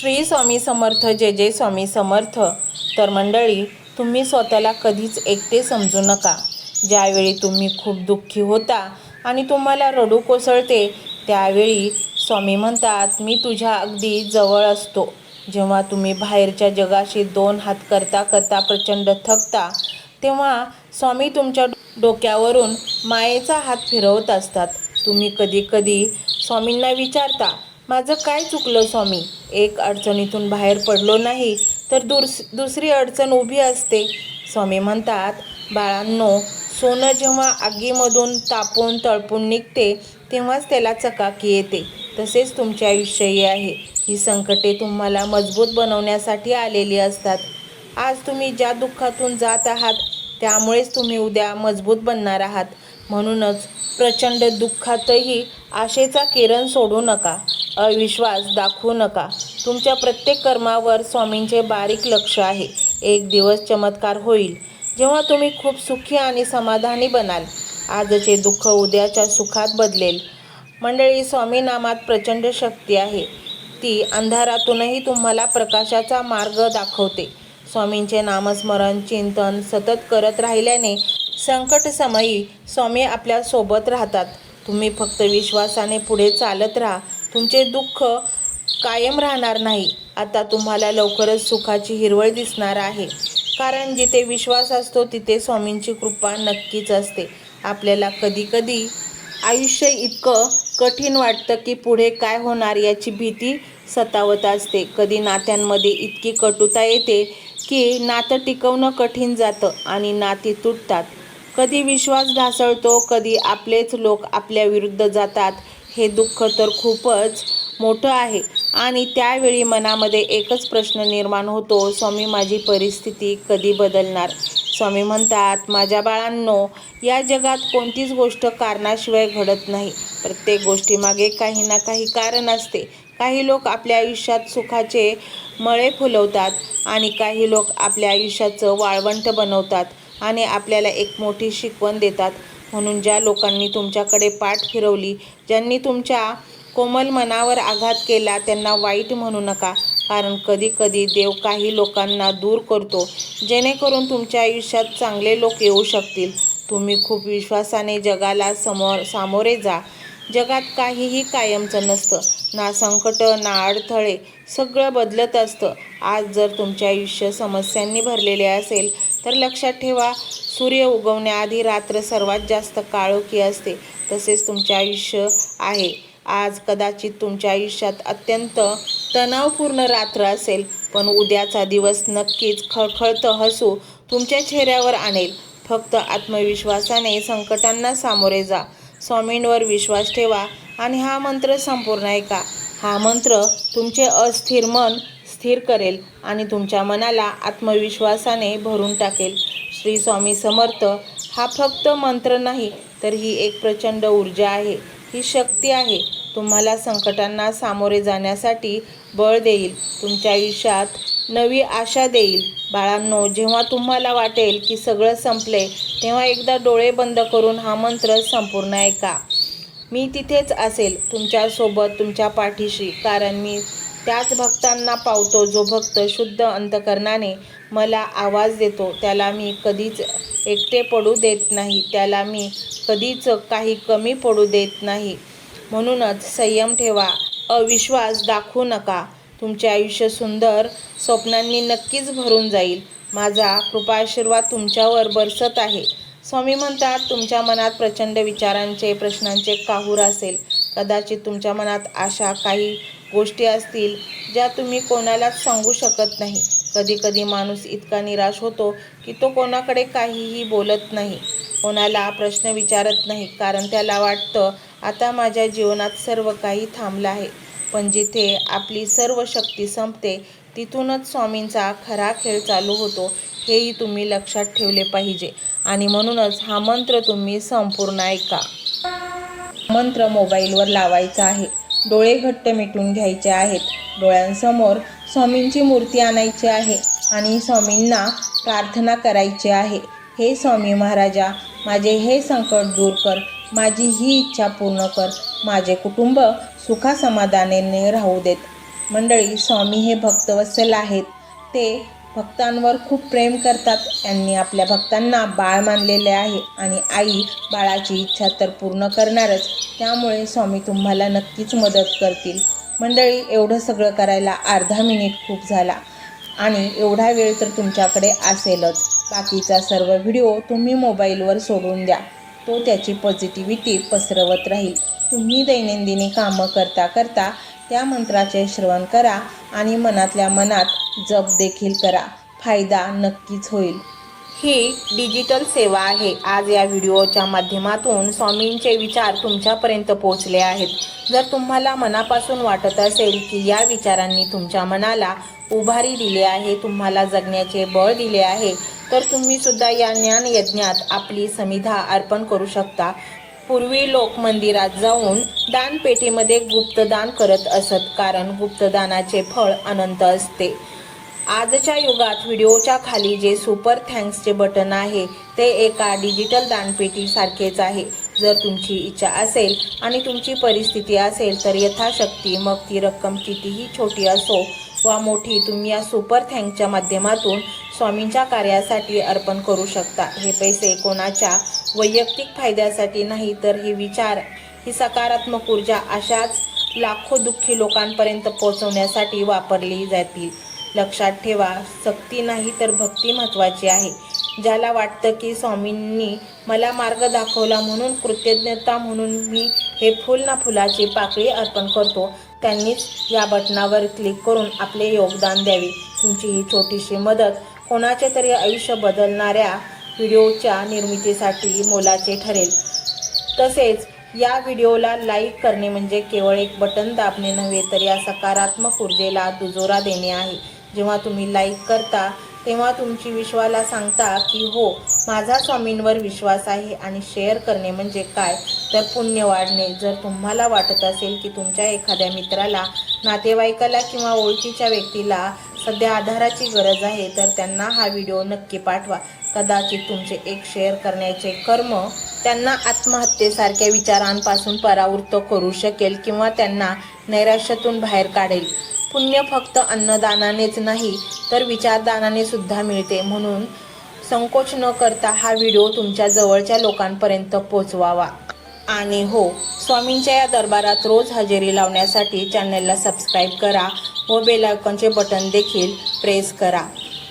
श्री स्वामी समर्थ. जय जय स्वामी समर्थ. तर मंडळी, तुम्ही स्वतःला कधीच एकटे समजू नका. ज्यावेळी तुम्ही खूप दुःखी होता आणि तुम्हाला रडू कोसळते, त्यावेळी स्वामी म्हणतात, मी तुझ्या अगदी जवळ असतो. जेव्हा तुम्ही बाहेरच्या जगाशी दोन हात करता करता प्रचंड थकता, तेव्हा स्वामी तुमच्या डोक्यावरून मायेचा हात फिरवत असतात. तुम्ही कधी कधी स्वामींना विचारता, माझं काय चुकलं स्वामी? एक अडचणीतून बाहेर पडलो नाही तर दुसरी अडचण उभी असते. स्वामी म्हणतात, बाळांनो, सोनं जेव्हा आगीमधून तापून तळपून निघते तेव्हाच त्याला चकाकी येते. तसेच तुमचे आयुष्यही आहे. ही संकटे तुम्हाला मजबूत बनवण्यासाठी आलेली असतात. आज तुम्ही ज्या दुःखातून जात आहात त्यामुळेच तुम्ही उद्या मजबूत बनणार आहात. म्हणूनच प्रचंड दुःखातही आशेचा किरण सोडू नका, अविश्वास दाखवू नका. तुमच्या प्रत्येक कर्मावर स्वामींचे बारीक लक्ष आहे. एक दिवस चमत्कार होईल जेव्हा तुम्ही खूप सुखी आणि समाधानी बनाल. आजचे दुःख उद्याच्या सुखात बदलेल. मंडळी, स्वामी नामात प्रचंड शक्ती आहे. ती अंधारातूनही तुम्हाला प्रकाशाचा मार्ग दाखवते. स्वामींचे नामस्मरण चिंतन सतत करत राहिल्याने संकटसमयी स्वामी आपल्या सोबत राहतात. तुम्ही फक्त विश्वासाने पुढे चालत राहा. तुमचे दुःख कायम राहणार नाही. आता तुम्हाला लवकरच सुखाची हिरवळ दिसणार आहे. कारण जिथे विश्वास असतो तिथे स्वामींची कृपा नक्कीच असते. आपल्याला कधी कधी आयुष्य इतकं कठीण वाटतं की पुढे काय होणार याची भीती सतावत असते. कधी नात्यांमध्ये इतकी कटुता येते की नातं टिकवणं कठीण जातं आणि नाती तुटतात. कधी विश्वास ढासळतो, कधी आपलेच लोक आपल्या विरुद्ध जातात. हे दुःख तर खूपच मोठं आहे आणि त्यावेळी मनामध्ये एकच प्रश्न निर्माण होतो, स्वामी माझी परिस्थिती कधी बदलणार? स्वामी म्हणतात, माझ्या बाळांनो, या जगात कोणतीच गोष्ट कारणाशिवाय घडत नाही. प्रत्येक गोष्टीमागे काही ना काही कारण असते. काही लोक आपल्या आयुष्यात सुखाचे मळे फुलवतात आणि काही लोक आपल्या आयुष्याचं वाळवंट बनवतात आणि आपल्याला एक मोठी शिकवण देतात. म्हणून ज्या लोकांनी तुमच्याकडे पाठ फिरवली, ज्यांनी तुमच्या कोमल मनावर आघात केला, त्यांना वाईट म्हणू नका. कारण कधी कधी देव काही लोकांना दूर करतो जेणेकरून तुमच्या आयुष्यात चांगले लोक येऊ शकतील. तुम्ही खूप विश्वासाने जगाला सामोरे जा. जगात काहीही कायमचं नसतं. ना संकट ना अडथळे, सगळं बदलत असतं. आज जर तुमचे आयुष्य समस्यांनी भरलेले असेल तर लक्षात ठेवा, सूर्य उगवण्याआधी रात्र सर्वात जास्त काळोखी असते. तसेच तुमचे आयुष्य आहे. आज कदाचित तुमच्या आयुष्यात अत्यंत तणावपूर्ण रात्र असेल, पण उद्याचा दिवस नक्कीच खळखळतं हसू तुमच्या चेहऱ्यावर आणेल. फक्त आत्मविश्वासाने संकटांना सामोरे जा. स्वामींवर विश्वास ठेवा आणि हा मंत्र संपूर्ण ऐका. हा मंत्र तुमचे अस्थिर मन स्थिर करेल आणि तुमच्या मनाला आत्मविश्वासाने भरून टाकेल. श्री स्वामी समर्थ हा फक्त मंत्र नाही, तर ही एक प्रचंड ऊर्जा आहे. ही शक्ती आहे. तुम्हाला संकटांना सामोरे जाण्यासाठी बळ देईल. तुमच्या आयुष्यात नवी आशा देईल. बाळांनो, जेव्हा तुम्हाला वाटेल की सगळं संपले, तेव्हा एकदा डोळे बंद करून हा मंत्र संपूर्ण ऐका. मी तिथेच असेल, तुमच्यासोबत, तुमच्या पाठीशी. कारण मी त्याच भक्तांना पावतो जो भक्त शुद्ध अंतकरणाने मला आवाज देतो. त्याला मी कधीच एकटे पडू देत नाही. त्याला मी कधीच काही कमी पडू देत नाही. म्हणूनच संयम ठेवा, अविश्वास दाखवू नका. तुमचे आयुष्य सुंदर स्वप्नांनी नक्कीच भरून जाईल. माझा कृपा आशीर्वाद तुमच्यावर बरसत आहे. स्वामी म्हणतात, तुमच्या मनात प्रचंड विचारांचे प्रश्नांचे काहूर असेल. कदाचित तुमच्या मनात अशा काही गोष्टी असतील ज्या तुम्ही कोणालाच सांगू शकत नाही. कधी कधी माणूस इतका निराश होतो की तो कोणाकडे काहीही बोलत नाही, कोणाला प्रश्न विचारत नाही. कारण त्याला वाटतं, आता माझ्या जीवनात सर्व काही थांबलं आहे. पण जिथे आपली सर्व शक्ती संपते तिथूनच स्वामींचा खरा खेळ चालू होतो. हेही तुम्ही लक्षात ठेवले पाहिजे. आणि म्हणूनच हा मंत्र तुम्ही संपूर्ण ऐका. मंत्र मोबाईलवर लावायचा आहे. डोळे घट्ट मिटून घ्यायचे आहेत. डोळ्यांसमोर स्वामींची मूर्ती आणायची आहे आणि स्वामींना प्रार्थना करायची आहे. हे स्वामी महाराजा, माझे हे संकट दूर कर. माझी ही इच्छा पूर्ण कर. माझे कुटुंब सुखासमाधानाने राहू देत. मंडळी, स्वामी हे भक्तवत्सल आहेत. ते भक्तांवर खूप प्रेम करतात. त्यांनी आपल्या भक्तांना बाळ मानलेले आहे आणि आई बाळाची इच्छा तर पूर्ण करणारच. त्यामुळे स्वामी तुम्हाला नक्कीच मदत करतील. मंडळी, एवढं सगळं करायला अर्धा मिनिट खूप झाला आणि एवढा वेळ तर तुमच्याकडे असेलच. बाकीचा सर्व व्हिडिओ तुम्ही मोबाईलवर सोडून द्या. तो त्याची पॉझिटिव्हिटी पसरवत राहील. तुम्ही दैनंदिनी कामं करता करता त्या मंत्राचे श्रवण करा आणि मनातल्या मनात जप देखील करा. फायदा नक्कीच होईल. ही डिजिटल सेवा आहे. आज या व्हिडिओच्या माध्यमातून स्वामींचे विचार तुमच्यापर्यंत पोहोचले आहेत. जर तुम्हाला मनापासून वाटत असेल की या विचारांनी तुमच्या मनाला उभारी दिली आहे, तुम्हाला जगण्याचे बळ दिले आहे, तर तुम्ही सुद्धा या ज्ञान यज्ञात आपली समिधा अर्पण करू शकता. पूर्वी लोक मंदिरात जाऊन दानपेटीमध्ये गुप्तदान करत असत, कारण गुप्तदानाचे फळ अनंत असते. आजच्या युगात व्हिडिओच्या खाली जे सुपर थँक्सचे बटन आहे ते एका डिजिटल दानपेटी सारखेच आहे. जर तुमची इच्छा असेल आणि तुमची परिस्थिती असेल तर यथाशक्ती, मग ती रक्कम कितीही छोटी असो वा मोठी, तुम्ही या सुपर थँक्सच्या माध्यमातून स्वामींच्या कार्यासाठी अर्पण करू शकता. हे पैसे कोणाच्या वैयक्तिक फायद्यासाठी नाही, तर हे विचार, ही सकारात्मक ऊर्जा अशाच लाखो दुःखी लोकांपर्यंत पोहोचवण्यासाठी वापरली जातील. लक्षात ठेवा, सक्ती नाही तर भक्ती महत्त्वाची आहे. ज्याला वाटतं की स्वामींनी मला मार्ग दाखवला म्हणून कृतज्ञता म्हणून मी हे फुल ना फुलाची पाकळी अर्पण करतो, त्यांनीच या बटनावर क्लिक करून आपले योगदान द्यावे. तुमची ही छोटीशी मदत कोणाचे तरी आयुष्य बदलणाऱ्या व्हिडिओच्या निर्मितीसाठी मोलाचे ठरेल. तसेच या व्हिडिओला लाईक करणे म्हणजे केवळ एक बटन दाबणे नव्हे, तर या सकारात्मक ऊर्जेला दुजोरा देणे आहे. जेव्हा तुम्ही लाईक करता तेव्हा तुमची विश्वाला सांगता की हो, माझा स्वामींवर विश्वास आहे. आणि शेअर करणे म्हणजे काय, तर पुण्य वाढणे. जर तुम्हाला वाटत असेल की तुमच्या एखाद्या मित्राला, नातेवाईकाला किंवा ओळखीच्या व्यक्तीला सध्या आधाराची गरज आहे, तर त्यांना हा व्हिडिओ नक्की पाठवा. कदाचित तुमचे एक शेअर करण्याचे कर्म त्यांना आत्महत्येसारख्या विचारांपासून परावृत्त करू शकेल किंवा त्यांना नैराश्यातून बाहेर काढेल. पुण्य फक्त अन्नदानानेच नाही, तर विचारदानाने सुद्धा मिळते. म्हणून संकोच न करता हा व्हिडिओ तुमच्या जवळच्या लोकांपर्यंत पोहोचवावा. आणि हो, स्वामींच्या या दरबारात रोज हजेरी लावण्यासाठी चॅनलला सबस्क्राईब करा व बेल आयकॉनचे बटन देखील प्रेस करा.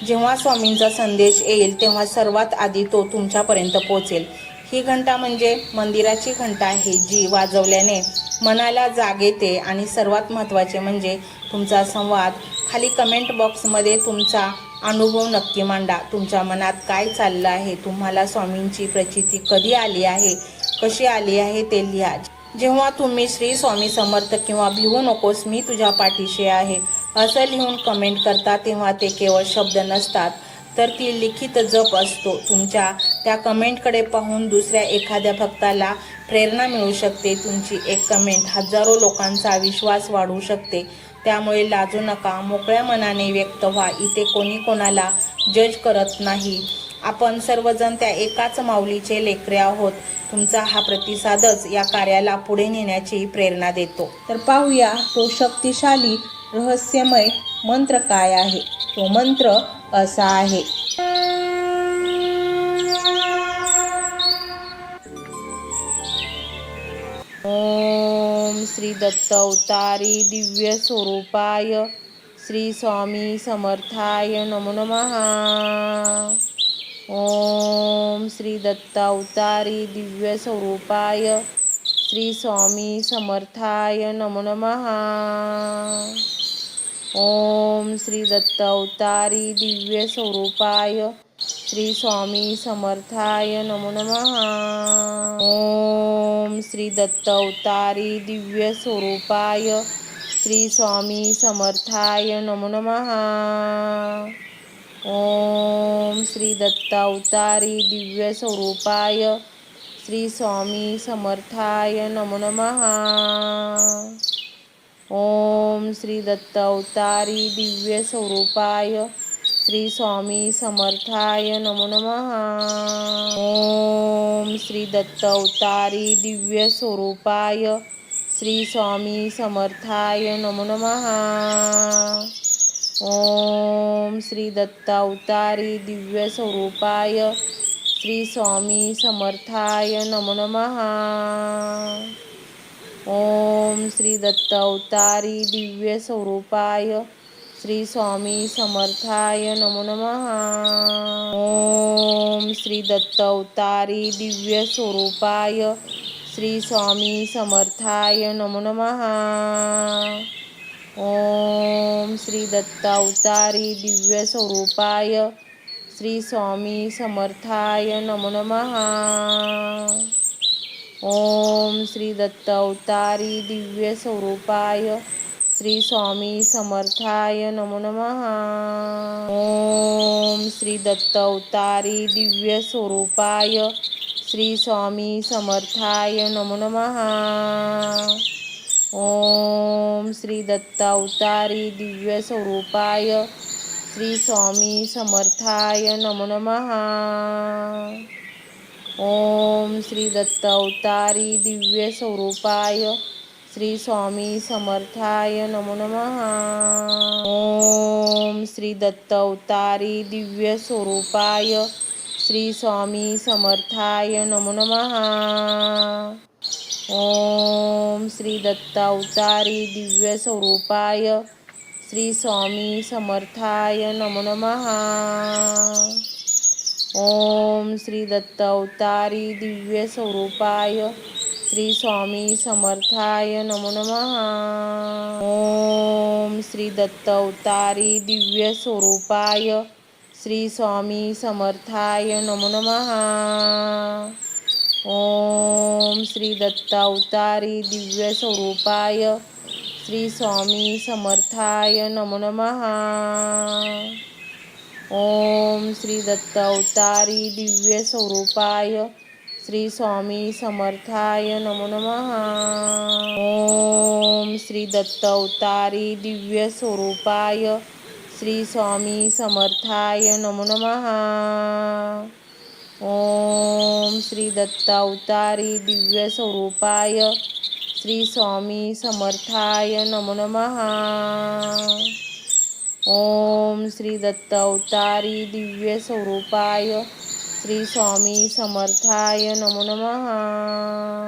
जेव्हा स्वामींचा संदेश येईल तेव्हा सर्वात आधी तो तुमच्यापर्यंत पोहोचेल. ही घंटा म्हणजे मंदिराची घंटा आहे, जी वाजवल्याने मनाला जाग येते. आणि सर्वात महत्त्वाचे म्हणजे तुमचा संवाद. खाली कमेंट बॉक्समध्ये तुमचा अनुभव नक्की मांडा. तुमच्या मनात काय चाललं आहे, तुम्हाला स्वामींची प्रचिती कधी आली आहे, कशी आली आहे ते लिहा. जेव्हा तुम्ही श्री स्वामी समर्थ किंवा भिवू नकोस मी तुझ्या पाठीशी आहे असं लिहून कमेंट करता, तेव्हा ते केवळ शब्द नसतात, तर ती लिखित जप असतो. तुमच्या त्या कमेंटकडे पाहून दुसऱ्या एखाद्या भक्ताला प्रेरणा मिळू शकते. तुमची एक कमेंट हजारो लोकांचा विश्वास वाढवू शकते. त्यामुळे लाजू नका, मोकळ्या मनाने व्यक्त व्हा. इथे कोणी कोणाला जज करत नाही. आपण सर्वजण त्या एकाच माऊलीचे लेकरे आहोत. तुमचा हा प्रतिसादच या कार्याला पुढे नेण्याची प्रेरणा देतो. तर पाहूया तो शक्तिशाली रहस्यमय मंत्र काय आहे. तो मंत्र असा आहे. ओम श्री दत्त अवतारी दिव्य स्वरूपाय श्री स्वामी समर्थाय नमो नमः. ओम श्री दत्त अवतारी दिव्य स्वरूपाय श्री स्वामी समर्थाय नमो नमः. ओम श्री दत्त अवतारी दिव्य स्वरूपाय श्री स्वामी समर्थाय नमो नमः. ओम श्री दत्त अवतारी दिव्य स्वरूपाय श्री स्वामी समर्थाय नमो नमः. ओम श्री दत्त अवतारी दिव्य स्वरूपाय श्री स्वामी समर्थाय नमो नमः. ओम श्री दत्त अवतारी दिव्य स्वरूपाय श्री स्वामी समर्थाय नमो नमः. ओम श्री दत्त अवतारी दिव्य स्वरूपाय श्री स्वामी समर्थाय नमो नमः। ओम श्री दत्तावतारी दिव्य स्वरूपाय श्री स्वामी समर्थाय नमो नमः। ओम श्री दत्तावतारी दिव्य स्वरूपाय श्री स्वामी समर्थाय नमो नमः। ओम श्री दत्तावतारी दिव्य स्वरूपाय श्री स्वामी समर्थाय नमो नमः। ओम श्री दत्तावतारी दिव्य स्वरूपाय श्री स्वामी समर्थाय नमो नमः। ओम श्री दत्तावतारी दिव्य स्वरूपाय श्री स्वामी समर्थाय नमो नमः। ओम श्री दत्तावतारी दिव्य स्वरूपाय श्री स्वामी समर्थाय नमो नमः। ओम श्री दत्तावतारी दिव्य स्वरूपाय श्री स्वामी समर्थाय नमो नमः। ओम श्री दत्तावतारी दिव्य स्वरूपाय श्री स्वामी समर्थाय नमो नमः। ओम श्री दत्तावतारी दिव्य स्वरूपाय श्री स्वामी समर्थाय नमो नमः। ओम श्री दत्तावतारी दिव्य स्वरूपाय श्री स्वामी समर्थाय नमो नमः। ओम श्री दत्तावतारी दिव्य स्वरूपाय श्री स्वामी समर्थाय नमो नमः। ओम श्री दत्तावतारी दिव्य स्वरूपाय श्री स्वामी समर्थाय नमो नमः। ओम श्री दत्तावतारी दिव्य स्वरूपाय श्री स्वामी समर्थाय नमो नमः। ओम श्री दत्तावतारी दिव्य स्वरूपाय श्री स्वामी समर्थाय नमो नमः। ओम श्री दत्तावतारी दिव्य स्वरूपाय श्री स्वामी समर्थाय नमो नमः। ओम श्री दत्तावतारी दिव्य स्वरूपाय श्री स्वामी समर्थाय नमो नमः। ओम श्री दत्तावतारी दिव्य स्वरूपाय श्री स्वामी समर्थाय नमो नमः।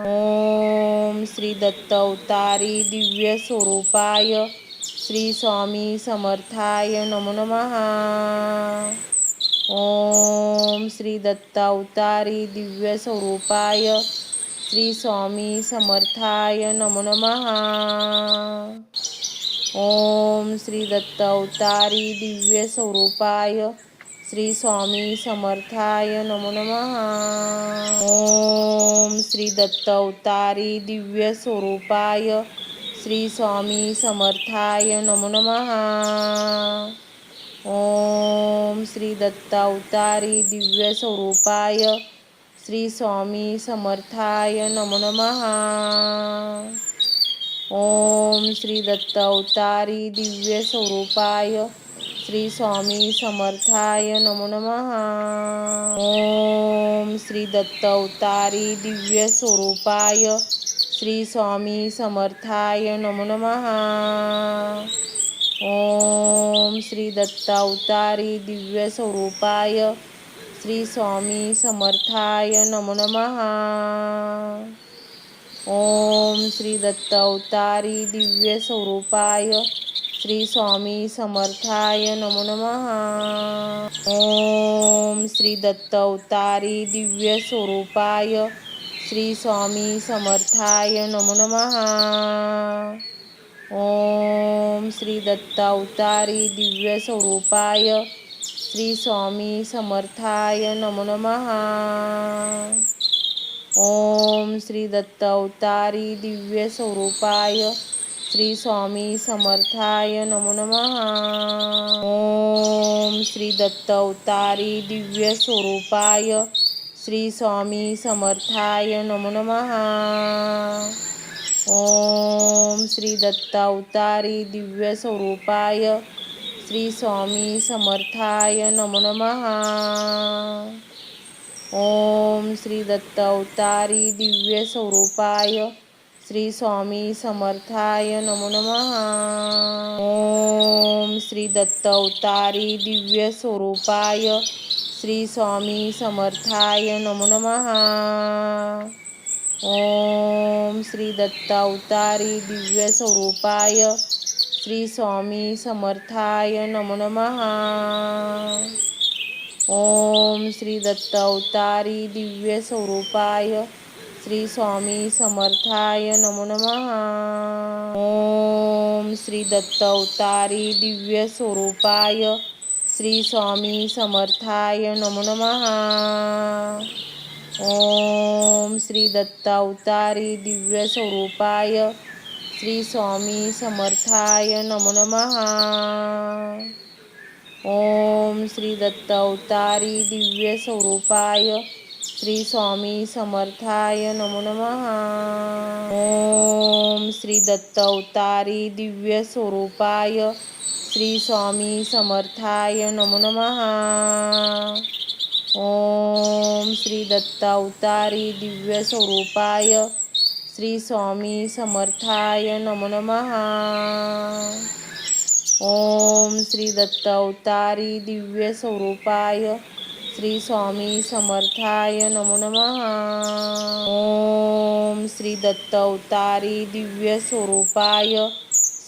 ओम श्री दत्तावतारी दिव्य स्वरूपाय श्री स्वामी समर्थाय नमो नमः। ओम श्री दत्तावतारी दिव्य स्वरूपाय श्री स्वामी समर्थाय नमो नमः। ओम श्री दत्तावतारी दिव्य स्वरूपाय श्री स्वामी समर्थाय नमो नमः। ओम श्री दत्तावतारी दिव्य स्वरूपाय श्री स्वामी समर्थाय नमो नमः। ओम श्री दत्तावतारी दिव्य स्वरूपाय श्री स्वामी समर्थाय नमो नमः। ओम श्री दत्तावतारी दिव्य स्वरूपाय श्री स्वामी समर्थाय नमो नमः। ओम श्री दत्तावतारी दिव्य स्वरूपाय श्री स्वामी समर्थाय नमो नमः। ओम श्री दत्तावतारी दिव्य स्वरूपाय श्री स्वामी समर्थाय नमो नमः। ओम श्री दत्तावतारी दिव्य स्वरूपाय श्री स्वामी समर्थाय नमो नमः। ओम श्री दत्तावतारी दिव्य स्वरूपाय श्री स्वामी समर्थाय नमो नमः। ओम श्री दत्तावतारी दिव्य स्वरूपाय श्री स्वामी समर्थाय नमो नमः। ओम श्री दत्तावतारी दिव्य स्वरूपाय श्री स्वामी समर्थाय नमो नमः। ओम श्री दत्तावतारी दिव्य स्वरूपाय श्री स्वामी समर्थाय नमो नमः। ओम श्री दत्तावतारी दिव्य स्वरूपाय श्री स्वामी समर्थाय नमो नमः। ओम श्री दत्तावतारी दिव्य स्वरूपाय श्री स्वामी समर्थाय नमो नमः. ओम श्री दत्त अवतारी दिव्य स्वरूपाय श्री स्वामी समर्थाय नमो नमः. ओम श्री दत्त अवतारी दिव्य स्वरूपाय श्री स्वामी समर्थाय नमो नमः. ओम श्री दत्त अवतारी दिव्य स्वरूपाय श्री स्वामी समर्थाय नमो नमः. ओम श्री दत्त अवतारी दिव्य स्वरूपाय श्री स्वामी समर्थाय नमो नमः. ओम श्री दत्त अवतारी दिव्य स्वरूपाय श्री स्वामी समर्थाय नमो नमः. ओम श्री दत्त अवतारी दिव्य स्वरूपाय श्री स्वामी समर्थाय नमो नमः. ओम श्री दत्त अवतारी दिव्य स्वरूपाय श्री स्वामी समर्थाय नमो नमः. ओम श्री दत्त अवतारी दिव्य स्वरूपाय श्री स्वामी समर्थाय नमो नमः. ओम श्री दत्त अवतारी दिव्य स्वरूपाय श्री स्वामी समर्थाय नमो नमः. ओम श्री दत्त अवतारी दिव्य स्वरूपाय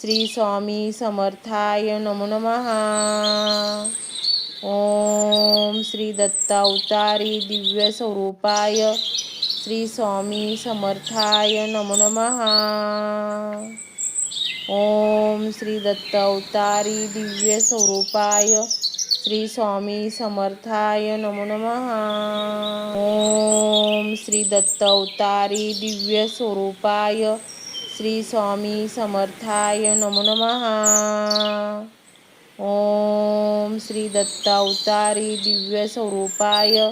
श्री स्वामी समर्थाय नमो नमः. ओम श्री दत्त अवतारी दिव्य स्वरूपाय श्री स्वामी समर्थाय नमो नमः. ओम श्री दत्त अवतारी दिव्य स्वरूपाय श्री स्वामी समर्थाय नमो नमः. ओम श्री दत्त अवतारी दिव्य स्वरूपाय श्री स्वामी समर्थाय नमो नमः. ओम श्री दत्त अवतारी दिव्य स्वरूपाय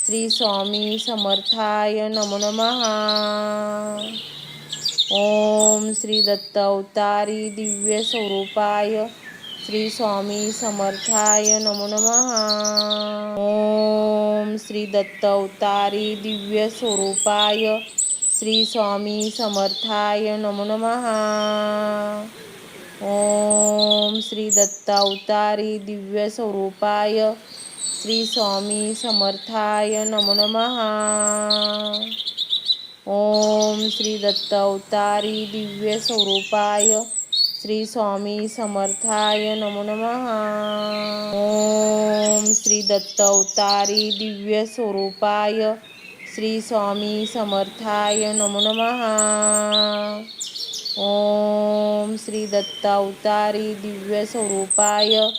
श्री स्वामी समर्थाय नमो नमः. ओम श्री दत्त अवतारी दिव्य स्वरूपाय श्री स्वामी समर्थाय नमो नमः. ओम श्री दत्त अवतारी दिव्य स्वरूपाय श्री स्वामी समर्थाय नमो नमः. ओम श्री दत्त अवतारी दिव्य स्वरूपाय श्री स्वामी समर्थाय नमो नमः. ओम श्री दत्त अवतारी दिव्य स्वरूपाय श्री स्वामी समर्थाय नमो नमः. ओम श्री दत्त अवतारी दिव्य स्वरूपाय श्री स्वामी समर्थाय नमो नमः. ओम श्री दत्त अवतारी दिव्य स्वरूपाय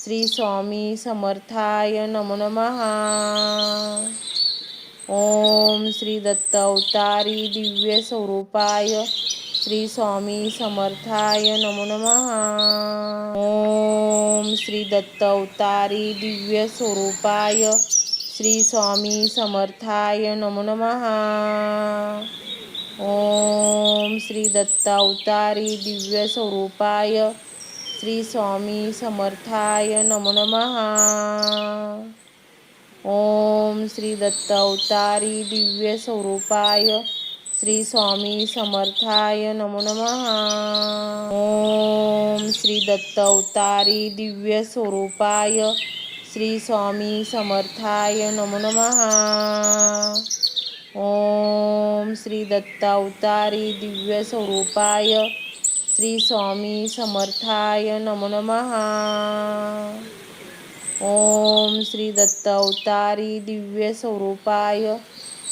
श्री स्वामी समर्थाय नमो नमः. ओम श्री दत्त अवतारी दिव्य स्वरूपाय श्री स्वामी समर्थाय नमो नमः. ओम श्री दत्त अवतारी दिव्य स्वरूपाय श्री स्वामी समर्थाय नमो नमः. ओम श्री दत्त अवतारी दिव्य स्वरूपाय श्री स्वामी समर्थाय नमो नमः. ओम श्री दत्त अवतारी दिव्य स्वरूपाय श्री स्वामी समर्थाय नमो नमः. ओम श्री दत्त अवतारी दिव्य स्वरूपाय श्री स्वामी समर्थाय नमो नमः. ओम श्री दत्त अवतारी दिव्य स्वरूपाय श्री स्वामी समर्थाय नमो नमः. ओम श्री दत्त अवतारी दिव्य स्वरूपाय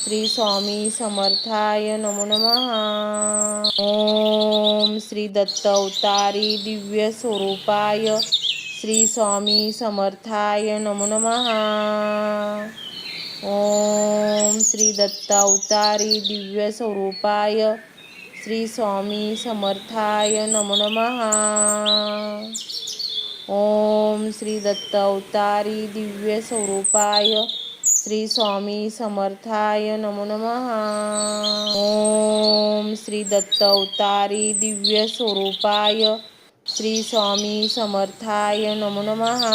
श्री स्वामी समर्थाय नमो नमः. ओम श्री दत्त अवतारी दिव्य स्वरूपाय श्री स्वामी समर्थाय नमो नमः. ओम श्री दत्त अवतारी दिव्य स्वरूपाय श्री स्वामी समर्थाय नमो नमः. ओम श्री दत्त अवतारी दिव्य स्वरूपाय श्री स्वामी समर्थाय नमो नमः. ओम श्री दत्त अवतारी दिव्य स्वरूपाय श्री स्वामी समर्थाय नमो नमः.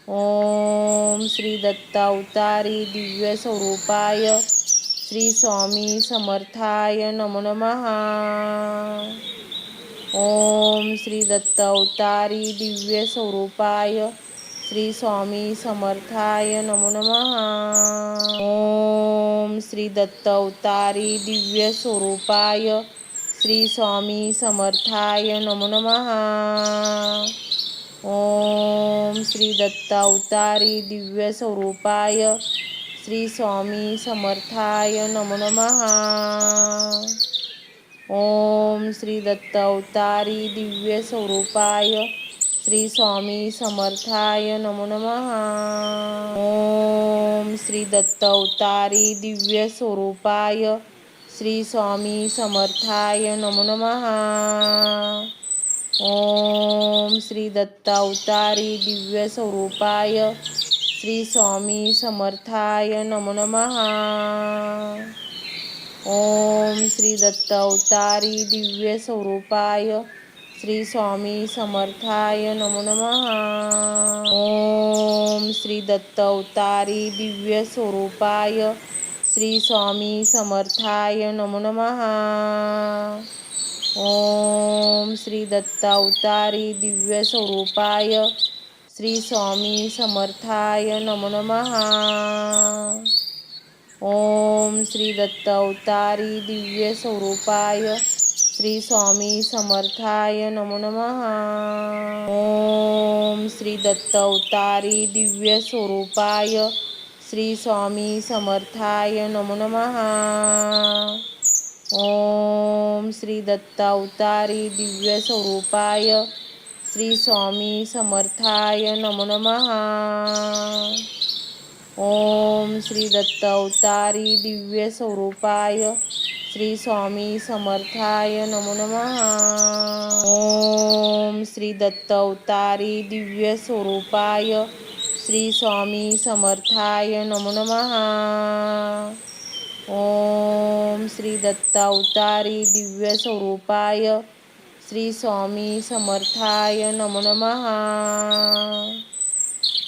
ओम श्री दत्त अवतारी दिव्य स्वरूपाय श्री स्वामी समर्थाय नमो नमः। ओम श्री दत्त अवतारी दिव्य स्वरूपाय श्री स्वामी समर्थाय नमो नमः। ओम श्री दत्त अवतारी दिव्य स्वरूपाय श्री स्वामी समर्थाय नमो नमः। ओम श्री दत्त अवतारी दिव्य स्वरूपाय श्री स्वामी समर्थाय नमो नमः। ओम श्री दत्त अवतारी दिव्य स्वरूपाय श्री स्वामी समर्थाय नमो नमः। ओम श्री दत्त अवतारी दिव्य स्वरूपाय श्री स्वामी समर्थाय नमो नमः। ओम श्री दत्त अवतारी दिव्य स्वरूपाय श्री स्वामी समर्थाय नमो नमः। ओम श्री दत्त अवतारी दिव्य स्वरूपाय श्री स्वामी समर्थाय नमो नमः। ओम श्री दत्त अवतारी दिव्य स्वरूपाय श्री स्वामी समर्थाय नमो नमः। ओम श्री दत्त अवतारी दिव्य स्वरूपाय श्री स्वामी समर्थाय नमो नमः। ओम श्री दत्त अवतारी दिव्य स्वरूपाय श्री स्वामी समर्थाय नमो नमः। ओम श्री दत्त अवतारी दिव्य स्वरूपाय श्री स्वामी समर्थाय नमो नमः। ओम श्री दत्त अवतारी दिव्य स्वरूपाय श्री स्वामी समर्थाय नमो नमः। ओम श्री दत्त अवतारी दिव्य स्वरूपाय श्री स्वामी समर्थाय नमो नमः। ओम श्री दत्त अवतारी दिव्य स्वरूपाय श्री स्वामी समर्थाय नमो नमः। ओम श्री दत्त अवतारी दिव्य स्वरूपाय श्री स्वामी समर्थाय नमो नमः।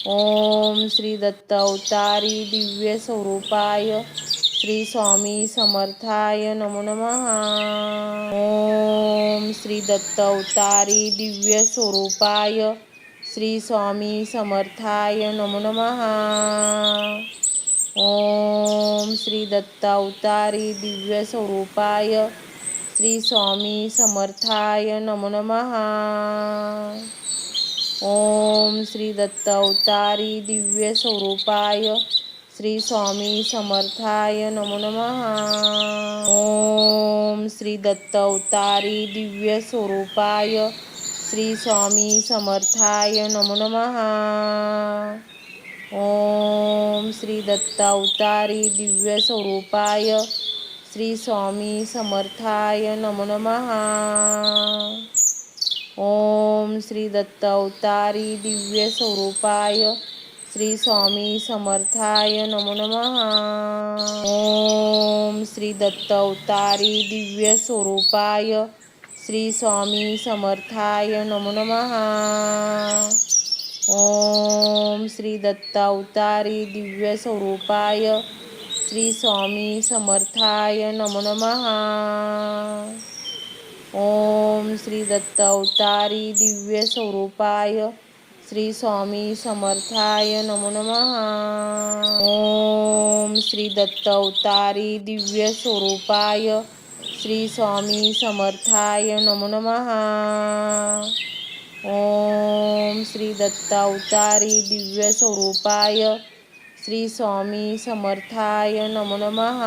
ओम श्री दत्त अवतारी दिव्य स्वरूपाय श्री स्वामी समर्थाय नमो नमः। ओम श्री दत्त अवतारी दिव्य स्वरूपाय श्री स्वामी समर्थाय नमो नमः। ओम श्री दत्त अवतारी दिव्य स्वरूपाय श्री स्वामी समर्थाय नमो नमः। ओम श्री दत्त अवतारी दिव्य स्वरूपाय श्री स्वामी समर्थाय नमो नमः। ओम श्री दत्त अवतारी दिव्य स्वरूपाय श्री स्वामी समर्थाय नमो नमः। ओम श्री दत्त अवतारी दिव्य स्वरूपाय श्री स्वामी समर्थाय नमो नमः। ओम श्री दत्त अवतारी दिव्य स्वरूपाय श्री स्वामी समर्थाय नमो नमः। ओम श्री दत्त अवतारी दिव्य स्वरूपाय श्री स्वामी समर्थाय नमो नमः। ओम श्री दत्त अवतारी दिव्य स्वरूपाय श्री स्वामी समर्थाय नमो नमः। ओम श्री दत्त अवतारी दिव्य स्वरूपाय श्री स्वामी समर्थाय नमो नमः। ओम श्री दत्त अवतारी दिव्य स्वरूपाय श्री स्वामी समर्थाय नमो नमः। ओम श्री दत्त अवतारी दिव्य स्वरूपाय श्री स्वामी समर्थाय नमो नमः।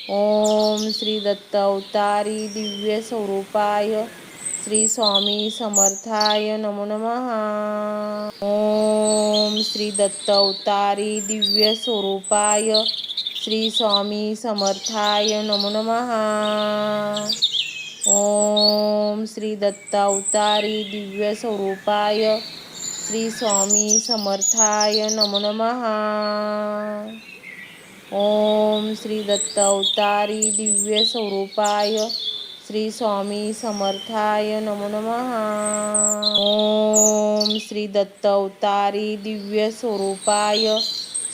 ओम श्री दत्त अवतारी दिव्य स्वरूपाय श्री स्वामी समर्थाय नमो नमः। ओम श्री दत्त अवतारी दिव्य स्वरूपाय श्री स्वामी समर्थाय नमो नमः। ओम श्री दत्त अवतारी दिव्य स्वरूपाय श्री स्वामी समर्थाय नमो नमः। ओम श्री दत्त अवतारी दिव्य स्वरूपाय श्री स्वामी समर्थाय नमो नमः। ओम श्री दत्त अवतारी दिव्य स्वरूपाय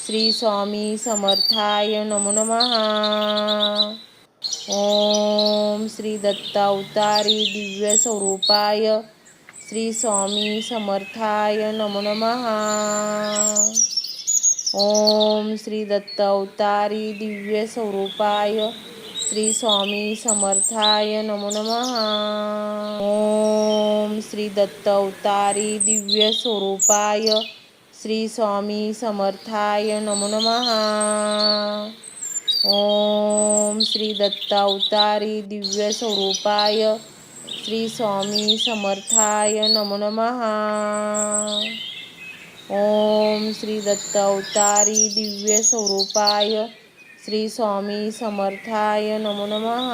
श्री स्वामी समर्थाय नमो नमः। ओम श्री दत्तावतारी दिव्य स्वरूपाय श्री स्वामी समर्थाय नमो नमः। ओम श्री दत्तावतारी दिव्य स्वरूपाय श्री स्वामी समर्थाय नमो नमः। ओम श्री दत्तावतारी दिव्य स्वरूपाय श्री स्वामी समर्थाय नमो नमः। ओम श्री दत्तावतारी दिव्य स्वरूपाय श्री स्वामी समर्थाय नमो नमः। ओम श्री दत्तावतारी दिव्य स्वरूपाय श्री स्वामी समर्थाय नमो नमः।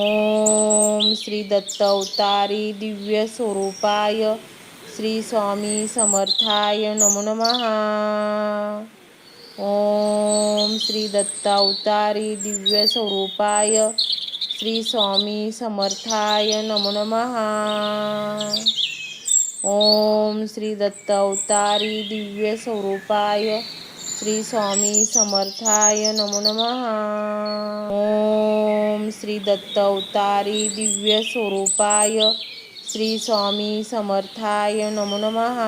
ओम श्री दत्तावतारी दिव्य स्वरूपाय श्री स्वामी समर्थाय नमो नमः। ओम श्री दत्तावतारी दिव्य स्वरूपाय श्री स्वामी समर्थाय नमो नमः। ओम श्री दत्तावतारी दिव्य स्वरूपाय श्री स्वामी समर्थाय नमो नमः। ओम श्री दत्तावतारी दिव्य स्वरूपाय श्री स्वामी समर्थाय नमो नमः।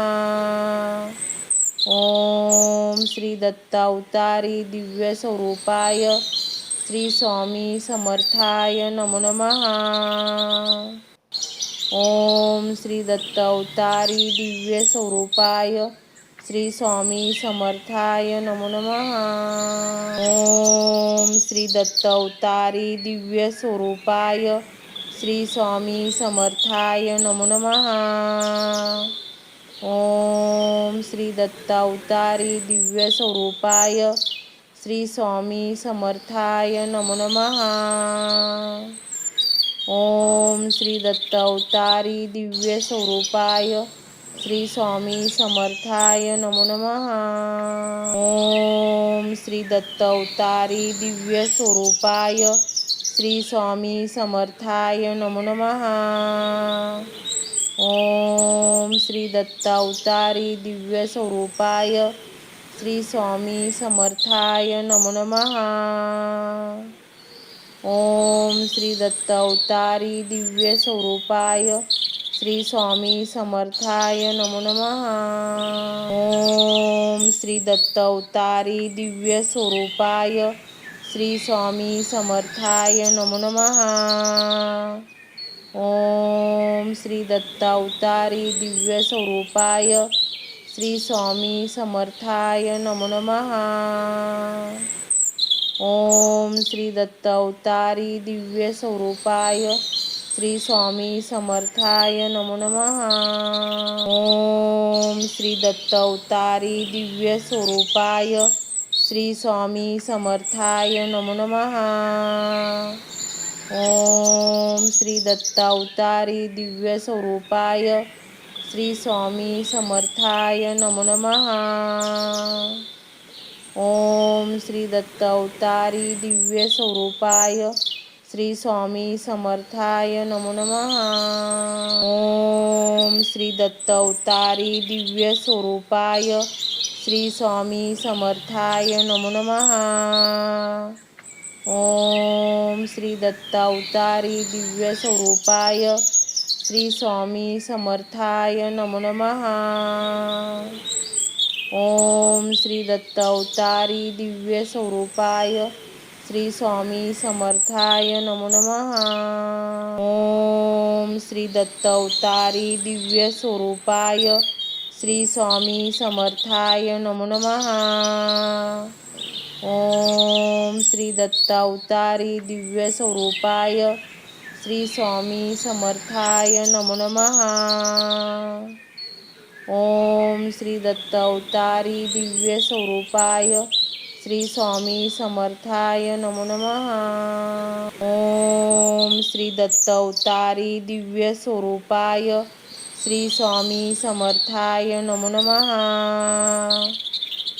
ओम श्री दत्तावतारी दिव्य स्वरूपाय श्री स्वामी समर्थाय नमो नमः। ओम श्री दत्तावतारी दिव्य स्वरूपाय श्री स्वामी समर्थाय नमो नमः। ओम श्री दत्तावतारी दिव्य स्वरूपाय श्री स्वामी समर्थाय नमो नमः। ओम श्री दत्तावतारी दिव्य स्वरूपाय श्री स्वामी समर्थाय नमो नमः। ओम श्री दत्तावतारी दिव्य स्वरूपाय श्री स्वामी समर्थाय नमो नमः। ओम श्री दत्तावतारी दिव्य स्वरूपाय श्री स्वामी समर्थाय नमो नमः। ओम श्री दत्तावतारी दिव्य स्वरूपाय श्री स्वामी समर्थाय नमो नमः। ओम श्री दत्तावतारी दिव्य स्वरूपाय श्री स्वामी समर्थाय नमो नमः। ओम श्री दत्तावतारी दिव्य स्वरूपाय श्री स्वामी समर्थाय नमो नमः। ओम श्री दत्तावतारी दिव्य स्वरूपाय श्री स्वामी समर्थाय नमो नमः। ओम श्री दत्तावतारी दिव्य स्वरूपाय श्री स्वामी समर्थाय नमो नमः। ओम श्री दत्तावतारी दिव्य स्वरूपाय श्री स्वामी समर्थाय नमो नमः। ओम श्री दत्तावतारी दिव्य स्वरूपाय श्री स्वामी समर्थाय नमो नमः। ओम श्री दत्तावतारी दिव्य स्वरूपाय श्री स्वामी समर्थाय नमो नमः। ओम श्री दत्तावतारी दिव्य स्वरूपाय श्री स्वामी समर्थाय नमो नमः। ओम श्री दत्तावतारी दिव्य स्वरूपाय श्री स्वामी समर्थाय नमो नमः। ओम श्री दत्तावतारी दिव्य स्वरूपाय श्री स्वामी समर्थाय नमो नमः। ओम श्री दत्तावतारी दिव्य स्वरूपाय श्री स्वामी समर्थाय नमो नमः। ओम श्री दत्तावतारी दिव्य स्वरूपाय श्री स्वामी समर्थाय नमो नमः। ओम श्री दत्तावतारी दिव्य स्वरूपाय श्री स्वामी समर्थाय नमो नमः। ओम श्री दत्तावतारी दिव्य स्वरूपाय श्री स्वामी समर्थाय नमो नमः।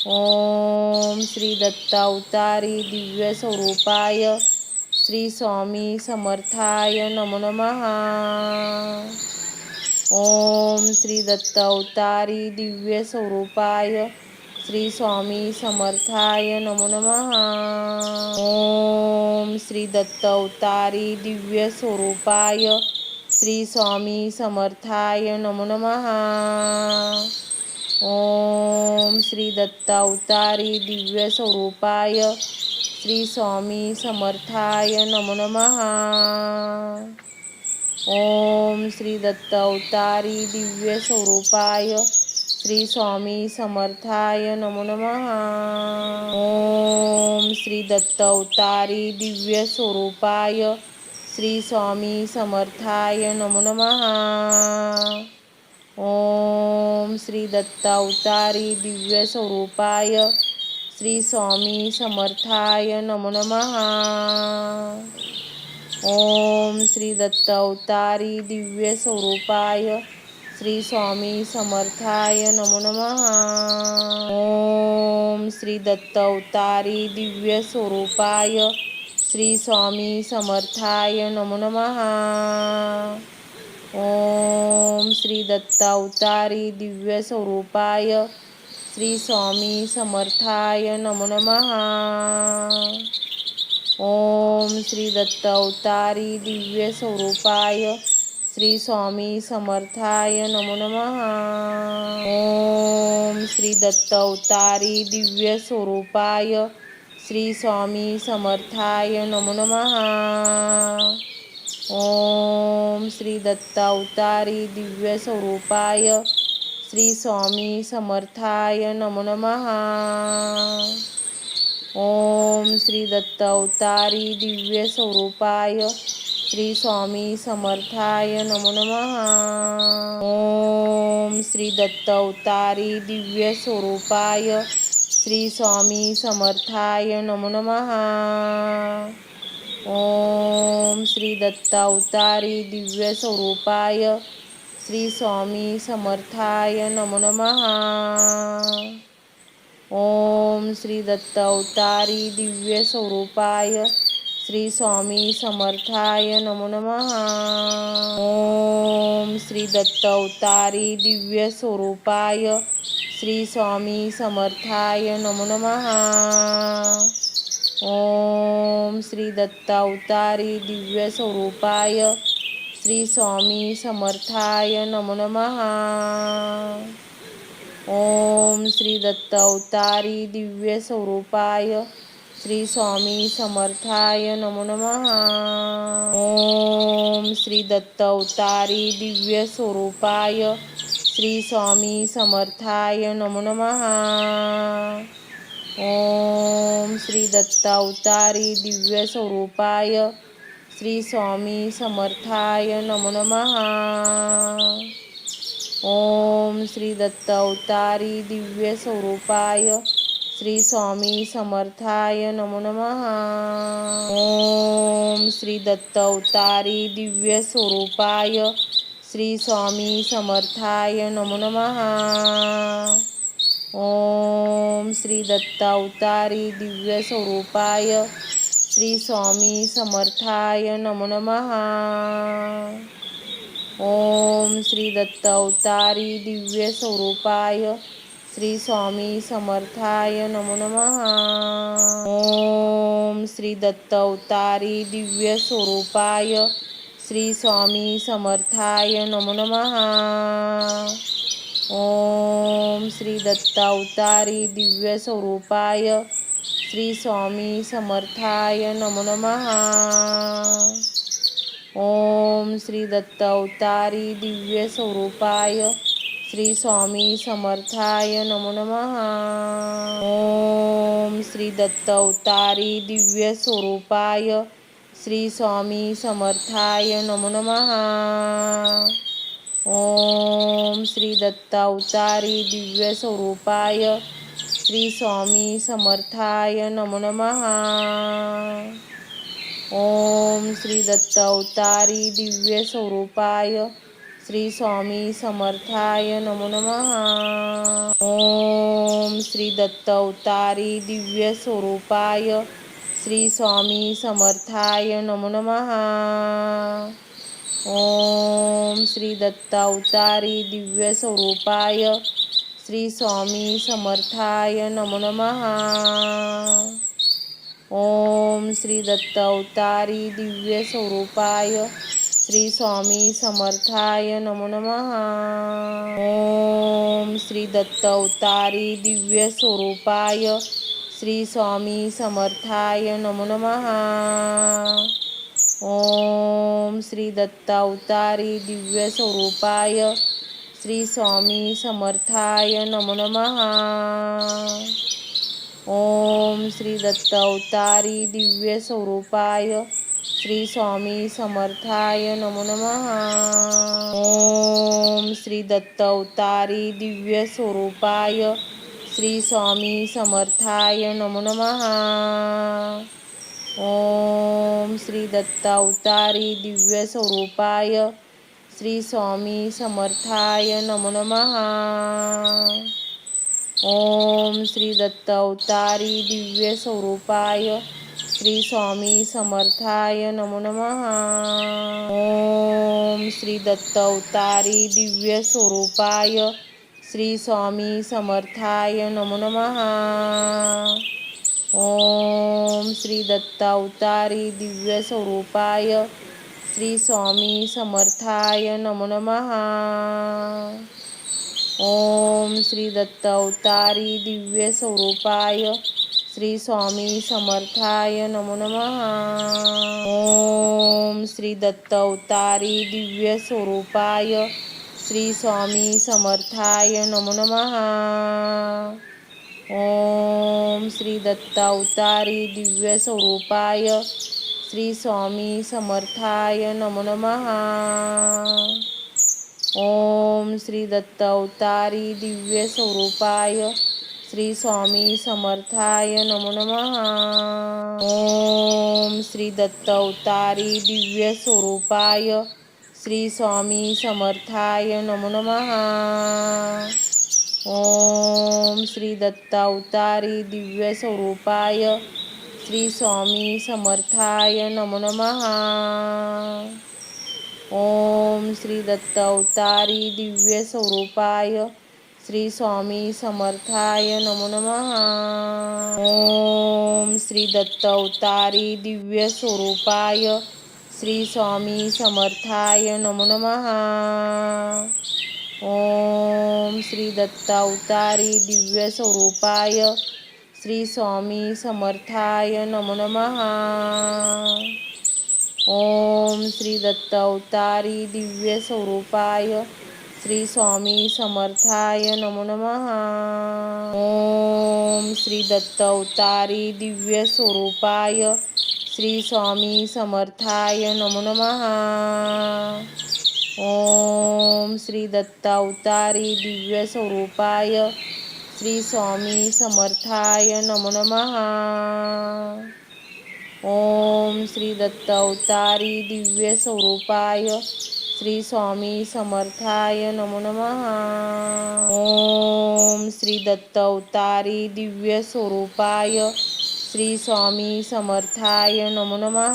ओम श्री दत्तावतारी दिव्य स्वरूपाय श्री स्वामी समर्थाय नमो नमः। ओम श्री दत्तावतारी दिव्य स्वरूपाय श्री स्वामी समर्थाय नमो नमः. ओम श्री दत्त अवतारी दिव्य स्वरूपाय श्री स्वामी समर्थाय नमो नमः. ओम श्री दत्त अवतारी दिव्य स्वरूपाय श्री स्वामी समर्थाय नमो नमः. ओम श्री दत्त अवतारी दिव्य स्वरूपाय श्री स्वामी समर्थाय नमो नमः. ओम श्री दत्त अवतारी दिव्य स्वरूपाय श्री स्वामी समर्थाय नमो नमः. ओम श्री दत्त अवतारी दिव्य स्वरूपाय श्री स्वामी समर्थाय नमो नमः. ओम श्री दत्त अवतारी दिव्य स्वरूपाय श्री स्वामी समर्थाय नमो नमः. ओम श्री दत्त अवतारी दिव्य स्वरूपाय श्री स्वामी समर्थाय नमो नमः. ओम श्री दत्त अवतारी दिव्य स्वरूपाय श्री स्वामी समर्थाय नमो नमः. ओम श्री दत्त अवतारी दिव्य स्वरूपाय श्री स्वामी समर्थाय नमो नमः. ओम श्री दत्त अवतारी दिव्य स्वरूपाय श्री स्वामी समर्थाय नमो नमः. ओम श्री दत्त अवतारी दिव्य स्वरूपाय श्री स्वामी समर्थाय नमो नमः. ओम श्री दत्त अवतारी दिव्य स्वरूपाय श्री स्वामी समर्थाय नमो नमः. ओम श्री दत्त अवतारी दिव्य स्वरूपाय श्री स्वामी समर्थाय नमो नमः. ओम श्री दत्त अवतारी दिव्य स्वरूपाय श्री स्वामी समर्थाय नमो नमः. ओम श्री दत्त अवतारी दिव्य स्वरूपाय श्री स्वामी समर्थाय नमो नमः. ओम श्री दत्त अवतारी दिव्य स्वरूपाय श्री स्वामी समर्थाय नमो नमः. ओम श्री दत्त अवतारी दिव्य स्वरूपाय श्री स्वामी समर्थाय नमो नमः. ओम श्री दत्त अवतारी दिव्य स्वरूपाय श्री स्वामी समर्थाय नमो नमः. ओम श्री दत्त अवतारी दिव्य स्वरूपाय श्री स्वामी समर्थाय नमो नमः. ओम श्री दत्त अवतारी दिव्य स्वरूपाय श्री स्वामी समर्थाय नमो नमः. ओम श्री दत्त अवतारी दिव्य स्वरूपाय श्री स्वामी समर्थाय नमो नमः. ओम श्री दत्त अवतारी दिव्य स्वरूपाय श्री स्वामी समर्थाय नमो नमः. ओम श्री दत्त अवतारी दिव्य स्वरूपाय श्री स्वामी समर्थाय नमो नमः. ओम श्री दत्त अवतारी दिव्य स्वरूपाय श्री स्वामी समर्थाय नमो नमः. ओम श्री दत्त अवतारी दिव्य स्वरूपाय श्री स्वामी समर्थाय नमो नमः. ओम श्री दत्त अवतारी दिव्य स्वरूपाय श्री स्वामी समर्थाय नमो नमः. ओम श्री दत्त अवतारी दिव्य स्वरूपाय श्री स्वामी समर्थाय नमो नमः. ओम श्री दत्त अवतारी दिव्य स्वरूपाय श्री स्वामी समर्थाय नमो नमः. ओम श्री दत्त अवतारी दिव्य स्वरूपाय श्री स्वामी समर्थाय नमो नमः. ओम श्री दत्त अवतारी दिव्य स्वरूपाय श्री स्वामी समर्थाय नमो नमः. ओम श्री दत्त अवतारी दिव्य स्वरूपाय श्री स्वामी समर्थाय नमो नमः. ओम श्री दत्त अवतारी दिव्य स्वरूपाय श्री स्वामी समर्थाय नमो नमः। ओम श्री दत्त अवतारी दिव्य स्वरूपाय श्री स्वामी समर्थाय नमो नमः। ओम श्री दत्त अवतारी दिव्य स्वरूपाय श्री स्वामी समर्थाय नमो नमः। ओम श्री दत्त अवतारी दिव्य स्वरूपाय श्री स्वामी समर्थाय नमो नमः। ओम श्री दत्त अवतारी दिव्य स्वरूपाय श्री स्वामी समर्थाय नमो नमः। ओम श्री दत्त अवतारी दिव्य स्वरूपाय श्री स्वामी समर्थाय नमो नमः। ओम श्री दत्त अवतारी दिव्य स्वरूपाय श्री स्वामी समर्थाय नमो नमः। ओम श्री दत्त अवतारी दिव्य स्वरूपाय श्री स्वामी समर्थाय नमो नमः। ओम श्री दत्त अवतारी दिव्य स्वरूपाय श्री स्वामी समर्थाय नमो नमः। ओम श्री दत्त अवतारी दिव्य स्वरूपाय श्री स्वामी समर्थाय नमो नमः। ओम श्री दत्त अवतारी दिव्य स्वरूपाय श्री स्वामी समर्थाय नमो नमः। ओम श्री दत्त अवतारी दिव्य स्वरूपाय श्री स्वामी समर्थाय नमो नमः। ओम श्री दत्त अवतारी दिव्य स्वरूपाय श्री स्वामी समर्थाय नमो नमः। ओम श्री दत्त अवतारी दिव्य स्वरूपाय श्री स्वामी समर्थाय नमो नमः। ओम श्री दत्त अवतारी दिव्य स्वरूपाय श्री स्वामी समर्थाय नमो नमः। ओम श्री दत्त अवतारी दिव्य स्वरूपाय श्री स्वामी समर्थाय नमो नमः। ओम श्री दत्त अवतारी दिव्य स्वरूपाय श्री स्वामी समर्थाय नमो नमः। ओम श्री दत्त अवतारी दिव्य स्वरूपाय श्री स्वामी समर्थाय नमो नमः। ओम श्री दत्त अवतारी दिव्य स्वरूपाय श्री स्वामी समर्थाय नमो नमः। ओम श्री दत्त अवतारी दिव्य स्वरूपाय श्री स्वामी समर्थाय नमो नमः। ओम श्री दत्त अवतारी दिव्य स्वरूपाय श्री स्वामी समर्थाय नमो नमः। ओम श्री दत्त अवतारी दिव्य स्वरूपाय श्री स्वामी समर्थाय नमो नमः। ओम श्री दत्त अवतारी दिव्य स्वरूपाय श्री स्वामी समर्थाय नमो नमः। ओम श्री दत्त अवतारी दिव्य स्वरूपाय श्री स्वामी समर्थाय नमो नमः।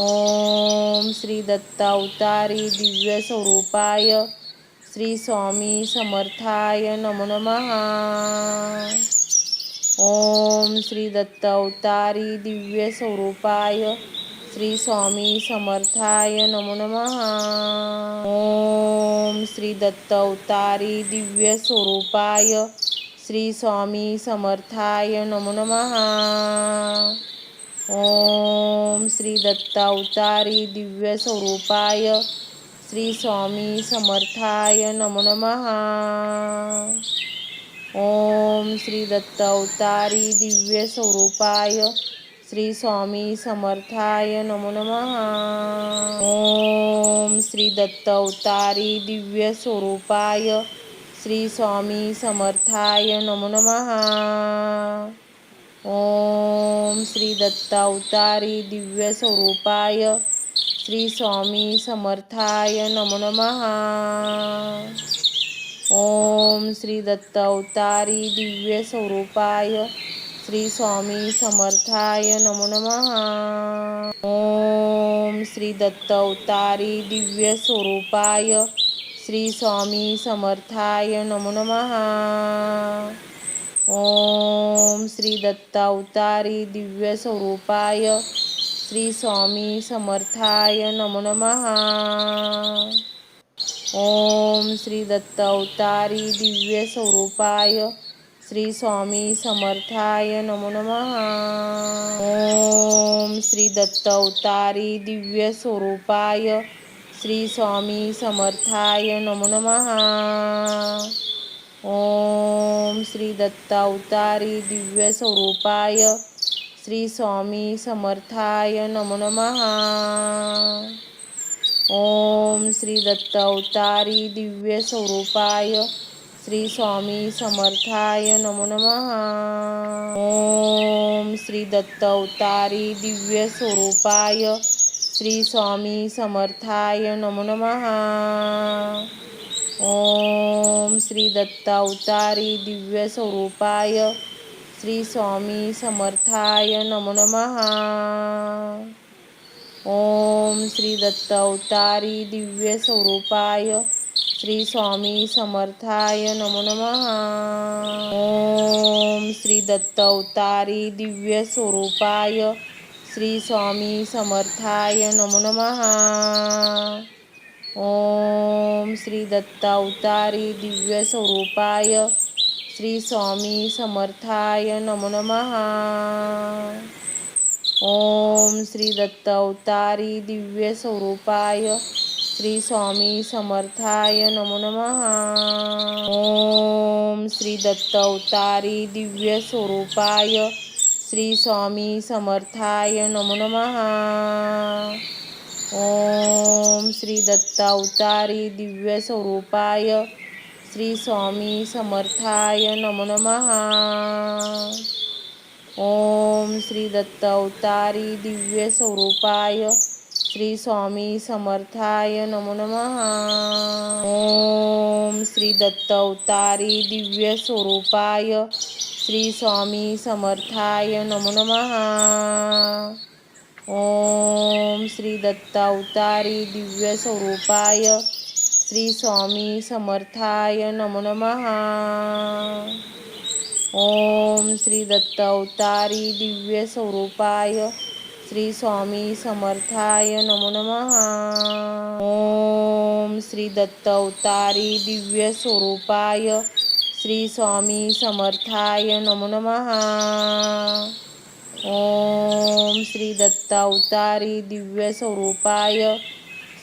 ओम श्री दत्त अवतारी दिव्य स्वरूपाय श्री स्वामी समर्थाय नमो नमः। ओम श्री दत्त अवतारी दिव्य स्वरूपाय श्री स्वामी समर्थाय नमो नमः। ओम श्री दत्त अवतारी दिव्य स्वरूपाय श्री स्वामी समर्थाय नमो नमः। ओम श्री दत्त अवतारी दिव्य स्वरूपाय श्री स्वामी समर्थाय नमो नमः। ओम श्री दत्त अवतारी दिव्य स्वरूपाय श्री स्वामी समर्थाय नमो नमः। ओम श्री दत्त अवतारी दिव्य स्वरूपाय श्री स्वामी समर्थाय नमो नमः। ओम श्री दत्त अवतारी दिव्य स्वरूपाय श्री स्वामी समर्थाय नमो नमः। ओम श्री दत्त अवतारी दिव्य स्वरूपाय श्री स्वामी समर्थाय नमो नमः। ओम श्री दत्त अवतारी दिव्य स्वरूपाय श्री स्वामी समर्थाय नमो नमः. ओम श्री दत्तावतारी दिव्य स्वरूपाय श्री स्वामी समर्थाय नमो नमः. ओम श्री दत्तावतारी दिव्य स्वरूपाय श्री स्वामी समर्थाय नमो नमः. ओम श्री दत्तावतारी दिव्य स्वरूपाय श्री स्वामी समर्थाय नमो नमः. ओम श्री दत्तावतारी दिव्य स्वरूपाय श्री स्वामी समर्थाय नमो नमः. ओम श्री दत्तावतारी दिव्य स्वरूपाय श्री स्वामी समर्थाय नमो नमः. ओम श्री दत्तावतारी दिव्य स्वरूपाय श्री स्वामी समर्थाय नमो नमः. ओम श्री दत्तावतारी दिव्य स्वरूपाय श्री स्वामी समर्थाय नमो नमः. ओम श्री दत्तावतारी दिव्य स्वरूपाय श्री स्वामी समर्थाय नमो नमः. ओम श्री दत्तावतारी दिव्य स्वरूपाय श्री स्वामी समर्थाय नमो नमः. ओम श्री दत्तावतारी दिव्य स्वरूपाय श्री स्वामी समर्थाय नमो नमः. ओम श्री दत्तावतारी दिव्य स्वरूपाय श्री स्वामी समर्थाय नमो नमः. ओम श्री दत्तावतारी दिव्य स्वरूपाय श्री स्वामी समर्थाय नमो नमः. ओम श्री दत्तावतारी दिव्य स्वरूपाय श्री स्वामी समर्थाय नमो नमः. ओम श्री दत्तावतारी दिव्य स्वरूपाय श्री स्वामी समर्थाय नमो नमः. ओम श्री दत्तावतारी दिव्य स्वरूपाय श्री स्वामी समर्थाय नमो नमः. ओम श्री दत्तावतारी दिव्य स्वरूपाय श्री स्वामी समर्थाय नमो नमः. ओम श्री दत्तावतारी दिव्य स्वरूपाय श्री स्वामी समर्थाय नमो नमः. ओम श्री दत्तावतारी दिव्य स्वरूपाय श्री स्वामी समर्थाय नमो नमः. ओम श्री दत्तावतारी दिव्य स्वरूपाय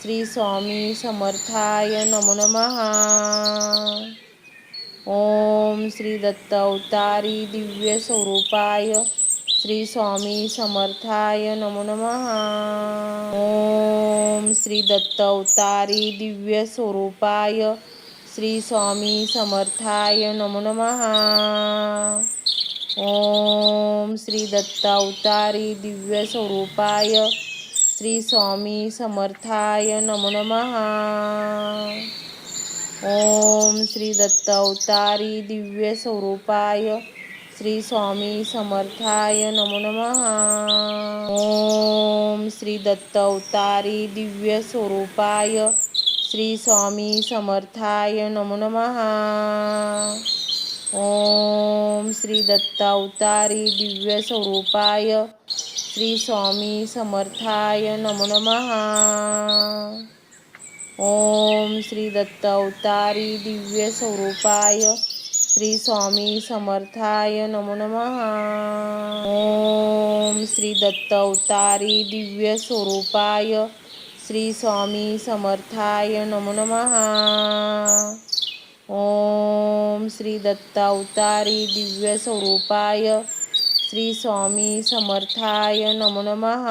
श्री स्वामी समर्थाय नमो नमः. ओम श्री दत्तावतारी दिव्य स्वरूपाय श्री स्वामी समर्थाय नमो नमः. ओम श्री दत्तावतारी दिव्य स्वरूपाय श्री स्वामी समर्थाय नमो नमः. ओम श्री दत्तावतारी दिव्य स्वरूपाय श्री स्वामी समर्थाय नमो नमः. ओम श्री दत्तावतारी दिव्य स्वरूपाय श्री स्वामी समर्थाय नमो नमः. ओम श्री दत्तावतारी दिव्य स्वरूपाय श्री स्वामी समर्थाय नमो नमः. ओम श्री दत्तावतारी दिव्य स्वरूपाय श्री स्वामी समर्थाय नमो नमः. ओम श्री दत्तावतारी दिव्य स्वरूपाय श्री स्वामी समर्थाय नमो नमः. ओम श्री दत्तावतारी दिव्य स्वरूपाय श्री स्वामी समर्थाय नमो नमः. ओम श्री दत्तावतारी दिव्य स्वरूपाय श्री स्वामी समर्थाय नमो नमः.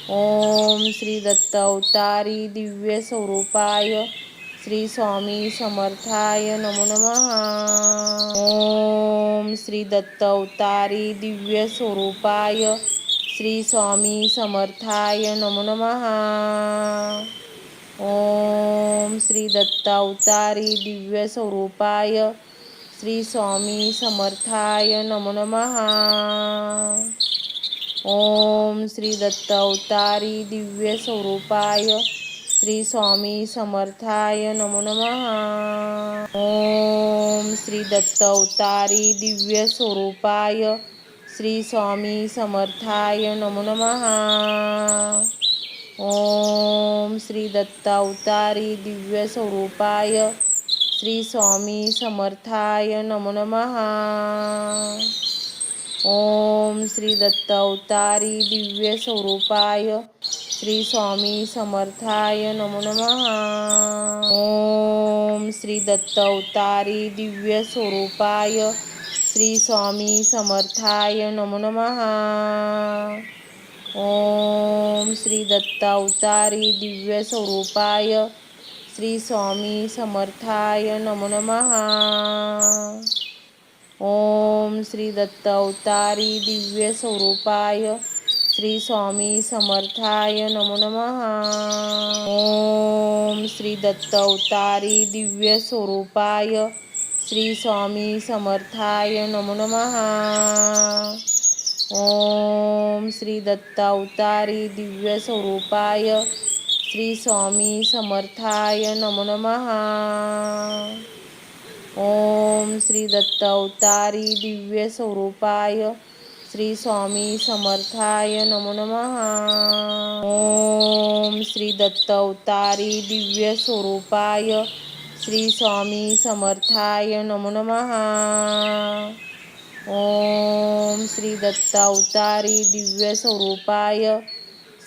ओम श्री दत्तावतारी दिव्य स्वरूपाय श्री स्वामी समर्थाय नमो नमः. ओम श्री दत्तावतारी दिव्य स्वरूपाय श्री स्वामी समर्थाय नमो नमः. ओम श्री दत्तावतारी दिव्य स्वरूपाय श्री स्वामी समर्थाय नमो नमः. ओम श्री दत्तावतारी दिव्य स्वरूपाय श्री स्वामी समर्थाय नमो नमः। ओम श्री दत्त अवतारी दिव्य स्वरूपाय श्री स्वामी समर्थाय नमो नमः। ओम श्री दत्त अवतारी दिव्य स्वरूपाय श्री स्वामी समर्थाय नमो नमः। ओम श्री दत्त अवतारी दिव्य स्वरूपाय श्री स्वामी समर्थाय नमो नमः। ओम श्री दत्त अवतारी दिव्य स्वरूपाय श्री स्वामी समर्थाय नमो नमः। ओम श्री दत्त अवतारी दिव्य स्वरूपाय श्री स्वामी समर्थाय नमो नमः। ओम श्री दत्त अवतारी दिव्य स्वरूपाय श्री स्वामी समर्थाय नमो नमः। ओम श्री दत्त अवतारी दिव्य स्वरूपाय श्री स्वामी समर्थाय नमो नमः। ओम श्री दत्त अवतारी दिव्य स्वरूपाय श्री स्वामी समर्थाय नमो नमः। ओम श्री दत्त अवतारी दिव्य स्वरूपाय श्री स्वामी समर्थाय नमो नमः। ओम श्री दत्त अवतारी दिव्य स्वरूपाय श्री स्वामी समर्थाय नमो नमः। ओम श्री दत्त अवतारी दिव्य स्वरूपाय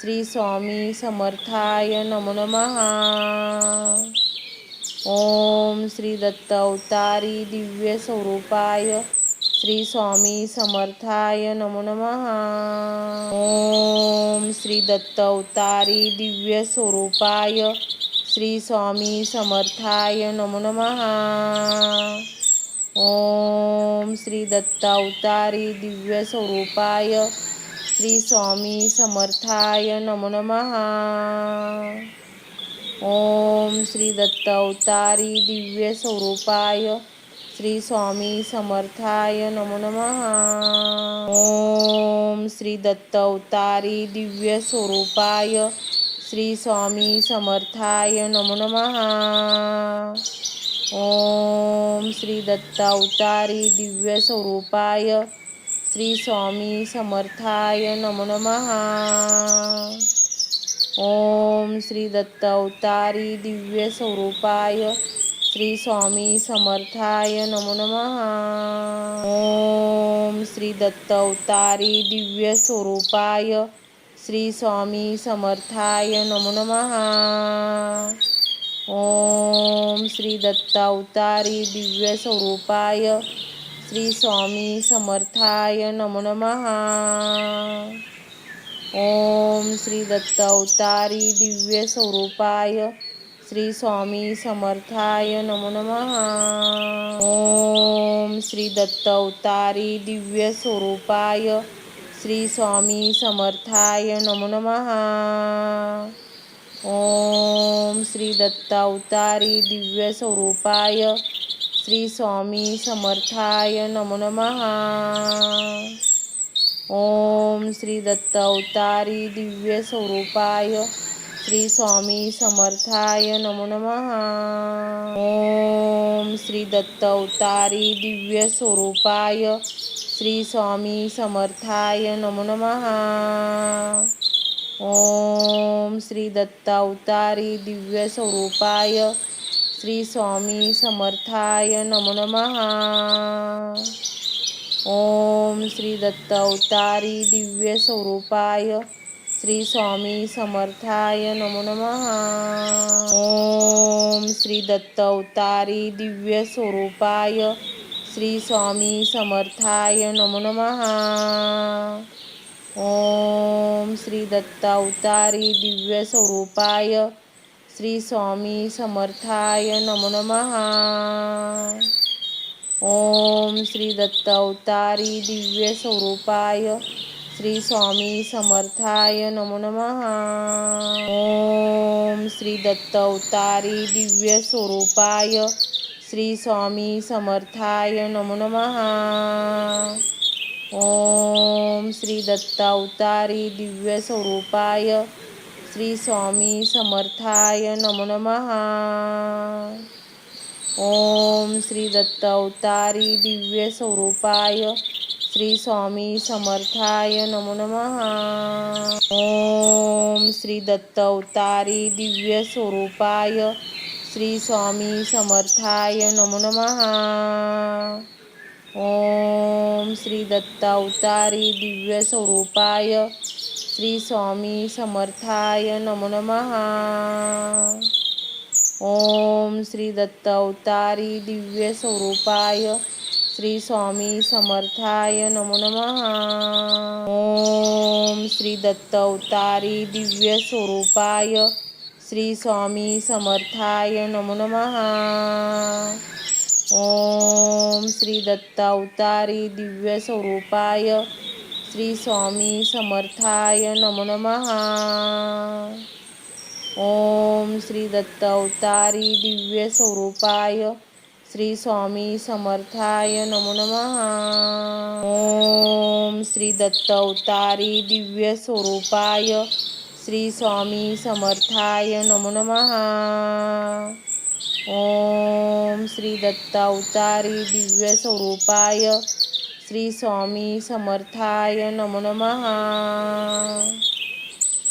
श्री स्वामी समर्थाय नमो नमः। ओम श्री दत्त अवतारी दिव्य स्वरूपाय श्री स्वामी समर्थाय नमो नमः। ओम श्री दत्त अवतारी दिव्य स्वरूपाय श्री स्वामी समर्थाय नमो नमः। ओम श्री दत्त अवतारी दिव्य स्वरूपाय श्री स्वामी समर्थाय नमो नमः। ओम श्री दत्त अवतारी दिव्य स्वरूपाय श्री स्वामी समर्थाय नमो नमः। ओम श्री दत्त अवतारी दिव्य स्वरूपाय श्री स्वामी समर्थाय नमो नमः। ओम श्री दत्त अवतारी दिव्य स्वरूपाय श्री स्वामी समर्थाय नमो नमः। ओम श्री दत्त अवतारी दिव्य स्वरूपाय श्री स्वामी समर्थाय नमो नमः। ओम श्री दत्त अवतारी दिव्य स्वरूपाय श्री स्वामी समर्थाय नमो नमः। ओम श्री दत्त अवतारी दिव्य स्वरूपाय श्री स्वामी समर्थाय नमो नमः। ओम श्री दत्त अवतारी दिव्य स्वरूपाय श्री स्वामी समर्थाय नमो नमः। ओम श्री दत्त अवतारी दिव्य स्वरूपाय श्री स्वामी समर्थाय नमो नमः। ओम श्री दत्त अवतारी दिव्य स्वरूपाय श्री स्वामी समर्थाय नमो नमः। ओम श्री दत्त अवतारी दिव्य स्वरूपाय श्री स्वामी समर्थाय नमो नमः। ओम श्री दत्त अवतारी दिव्य स्वरूपाय श्री स्वामी समर्थाय नमो नमः। ओम श्री दत्त अवतारी दिव्य स्वरूपाय श्री स्वामी समर्थाय नमो नमः। ओम श्री दत्त अवतारी दिव्य स्वरूपाय श्री स्वामी समर्थाय नमो नमः। ओम श्री दत्त अवतारी दिव्य स्वरूपाय श्री स्वामी समर्थाय नमो नमः। ओम श्री दत्त अवतारी दिव्य स्वरूपाय श्री स्वामी समर्थाय नमो नमः। ओम श्री दत्त अवतारी दिव्य स्वरूपाय श्री स्वामी समर्थाय नमो नमः। ओम श्री दत्त अवतारी दिव्य स्वरूपाय श्री स्वामी समर्थाय नमो नमः। ओम श्री दत्त अवतारी दिव्य स्वरूपाय श्री स्वामी समर्थाय नमो नमः। ओम श्री दत्त अवतारी दिव्य स्वरूपाय श्री स्वामी समर्थाय नमो नमः। ओम श्री दत्त अवतारी दिव्य स्वरूपाय श्री स्वामी समर्थाय नमो नमः। ओम श्री दत्त अवतारी दिव्य स्वरूपाय श्री स्वामी समर्थाय नमो नमः। ओम श्री दत्त अवतारी दिव्य स्वरूपाय श्री स्वामी समर्थाय नमो नमः। ओम श्री दत्त अवतारी दिव्य स्वरूपाय श्री स्वामी समर्थाय नमो नमः। ओम श्री दत्त अवतारी दिव्य स्वरूपाय श्री स्वामी समर्थाय नमो नमः। ओम श्री दत्त अवतारी दिव्य स्वरूपाय श्री स्वामी समर्थाय नमो नमः। ओम श्री दत्त अवतारी दिव्य स्वरूपाय श्री स्वामी समर्थाय नमो नमः। ओम श्री दत्त अवतारी दिव्य स्वरूपाय श्री स्वामी समर्थाय नमो नमः।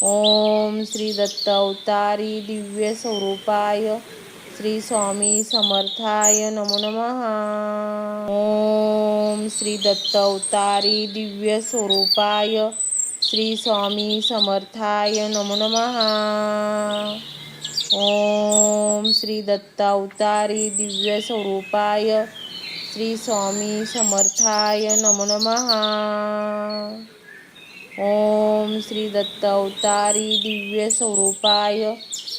ओम श्री दत्त अवतारी दिव्य स्वरूपाय श्री स्वामी समर्थाय नमो नमः। ओम श्री दत्त अवतारी दिव्य स्वरूपाय श्री स्वामी समर्थाय नमो नमः। ओम श्री दत्त अवतारी दिव्य स्वरूपाय श्री स्वामी समर्थाय नमो नमः। ओम श्री दत्त अवतारी दिव्य स्वरूपाय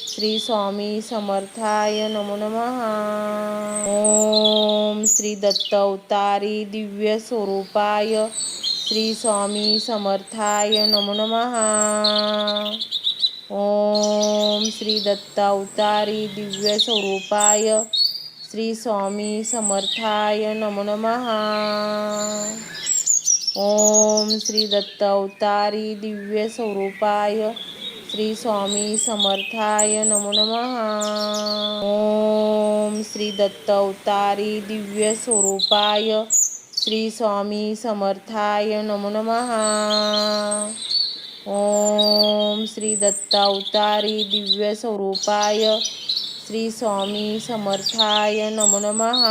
श्री स्वामी समर्थाय नमो नमः। ओम श्री दत्त अवतारी दिव्य स्वरूपाय श्री स्वामी समर्थाय नमो नमः। ओम श्री दत्त अवतारी दिव्य स्वरूपाय श्री स्वामी समर्थाय नमो नमः। ओम श्री दत्त अवतारी दिव्य स्वरूपाय श्री स्वामी समर्थाय नमो नमः। ओम श्री दत्त अवतारी दिव्य स्वरूपाय श्री स्वामी समर्थाय नमो नमः। ओम श्री दत्त अवतारी दिव्य स्वरूपाय श्री स्वामी समर्थाय नमो नमः।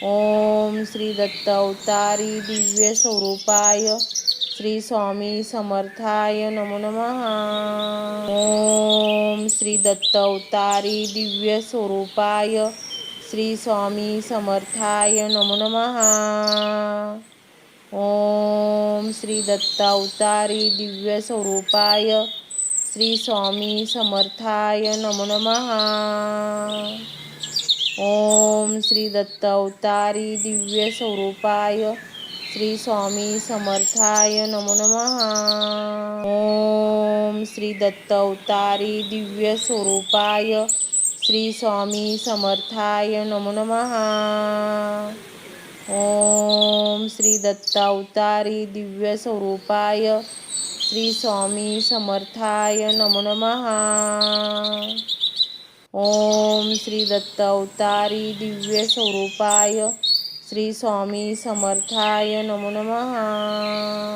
ओम श्री दत्त अवतारी दिव्य स्वरूपाय श्री स्वामी समर्थाय नमो नमः। ओम श्री दत्त अवतारी दिव्य स्वरूपाय श्री स्वामी समर्थाय नमो नमः। ओम श्री दत्त अवतारी दिव्य स्वरूपाय श्री स्वामी समर्थाय नमो नमः। ओम श्री दत्त अवतारी दिव्य स्वरूपाय श्री स्वामी समर्थाय नमो नमः। ओम श्री दत्त अवतारी दिव्य स्वरूपाय श्री स्वामी समर्थाय नमो नमः। ओम श्री दत्त अवतारी दिव्य स्वरूपाय श्री स्वामी समर्थाय नमो नमः। ओम श्री दत्त अवतारी दिव्य स्वरूपाय श्री स्वामी समर्थाय नमो नमः।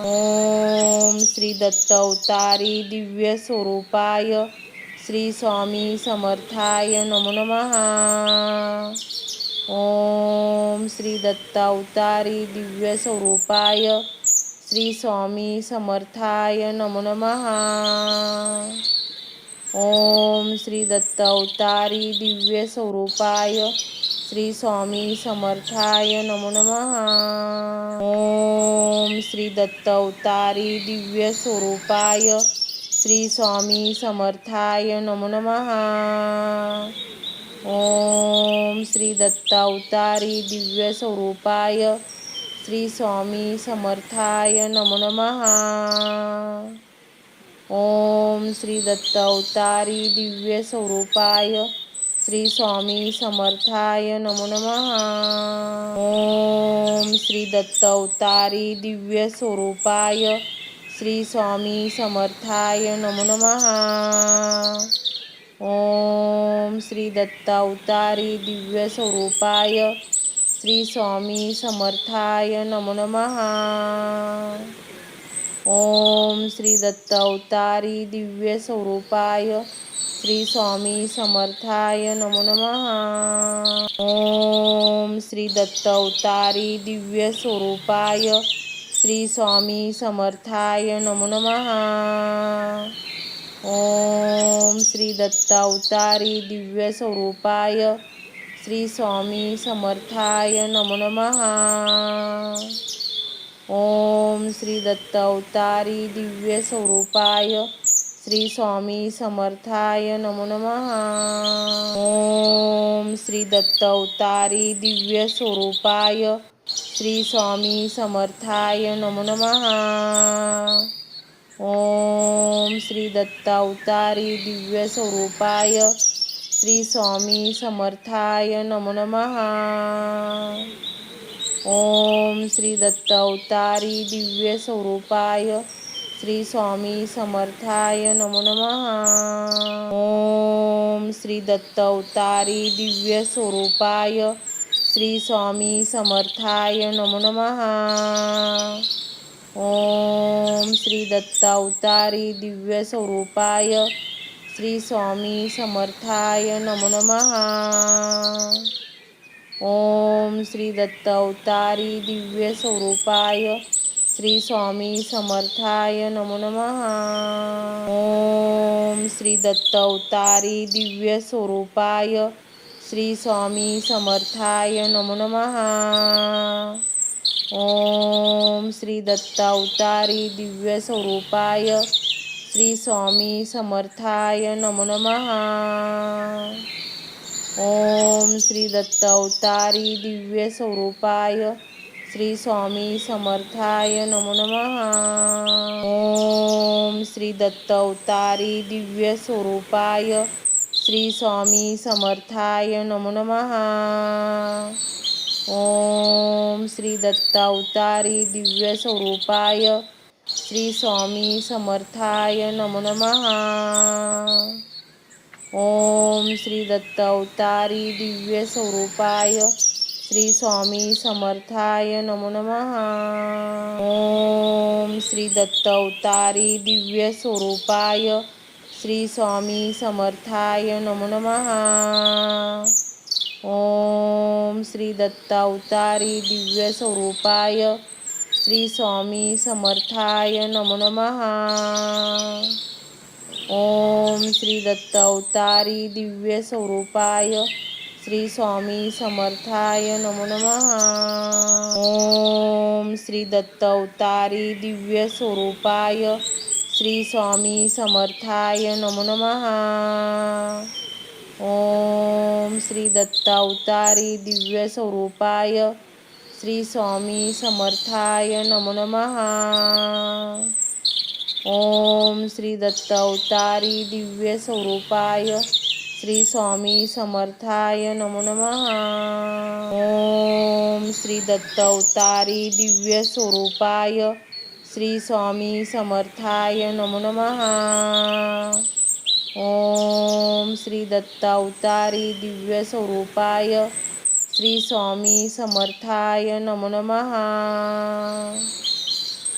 ओम श्री दत्त अवतारी दिव्य स्वरूपाय श्री स्वामी समर्थाय नमो नमः। ओम श्री दत्त अवतारी दिव्य स्वरूपाय श्री स्वामी समर्थाय नमो नमः। ओम श्री दत्त अवतारी दिव्य स्वरूपाय श्री स्वामी समर्थाय नमो नमः। ओम श्री दत्त अवतारी दिव्य स्वरूपाय श्री स्वामी समर्थाय नमो नमः। ओम श्री दत्त अवतारी दिव्य स्वरूपाय श्री स्वामी समर्थाय नमो नमः। ओम श्री दत्त अवतारी दिव्य स्वरूपाय श्री स्वामी समर्थाय नमो नमः। ओम श्री दत्त अवतारी दिव्य स्वरूपाय श्री स्वामी समर्थाय नमो नमः। ओम श्री दत्तावतारी दिव्य स्वरूपाय श्री स्वामी समर्थाय नमो नमः। ओम श्री दत्तावतारी दिव्य स्वरूपाय श्री स्वामी समर्थाय नमो नमः। ओम श्री दत्तावतारी दिव्य स्वरूपाय श्री स्वामी समर्थाय नमो नमः। ओम श्री दत्तावतारी दिव्य स्वरूपाय श्री स्वामी समर्थाय नमो नमः। ओम श्री दत्तावतारी दिव्य स्वरूपाय श्री स्वामी समर्थाय नमो नमः। ओम श्री दत्तावतारी दिव्य स्वरूपाय श्री स्वामी समर्थाय नमो नमः। ओम श्री दत्तावतारी दिव्य स्वरूपाय श्री स्वामी समर्थाय नमो नमः। ओम श्री दत्तावतारी दिव्य स्वरूपाय श्री स्वामी समर्थाय नमो नमः। ओम श्री दत्तावतारी दिव्य स्वरूपाय श्री स्वामी समर्थाय नमो नमः। ओम श्री दत्तावतारी दिव्य स्वरूपाय श्री स्वामी समर्थाय नमो नमः। ओम श्री दत्तावतारी दिव्य स्वरूपाय श्री स्वामी समर्थाय नमो नमः। ओम श्री दत्तावतारी दिव्य स्वरूपाय श्री स्वामी समर्थाय नमो नमः। ओम श्री दत्तावतारी दिव्य स्वरूपाय श्री स्वामी समर्थाय नमो नमः। ओम श्री दत्तावतारी दिव्य स्वरूपाय श्री स्वामी समर्थाय नमो नमः। ओम श्री दत्तावतारी दिव्य स्वरूपाय श्री स्वामी समर्थाय नमो नमः। ओम श्री दत्तावतारी दिव्य स्वरूपाय श्री स्वामी समर्थाय नमो नमः। ओम श्री दत्तावतारी दिव्य स्वरूपाय श्री स्वामी समर्थाय नमो नमः। ओम श्री दत्तावतारी दिव्य स्वरूपाय श्री स्वामी समर्थाय नमो नमः। ओम श्री दत्तावतारी दिव्य स्वरूपाय श्री स्वामी समर्थाय नमो नमः। ओम श्री दत्तावतारी दिव्य स्वरूपाय श्री स्वामी समर्थाय नमो नमः। ओम श्री दत्तावतारी दिव्य स्वरूपाय श्री स्वामी समर्थाय नमो नमः। ओम श्री दत्तावतारी दिव्य स्वरूपाय श्री स्वामी समर्थाय नमो नमः। ओम श्री दत्तावतारी दिव्य स्वरूपाय श्री स्वामी समर्थाय नमो नमः। ओम श्री दत्तावतारी दिव्य स्वरूपाय श्री स्वामी समर्थाय नमो नमः। ओम श्री दत्तावतारी दिव्य स्वरूपाय श्री स्वामी समर्थाय नमो नमः।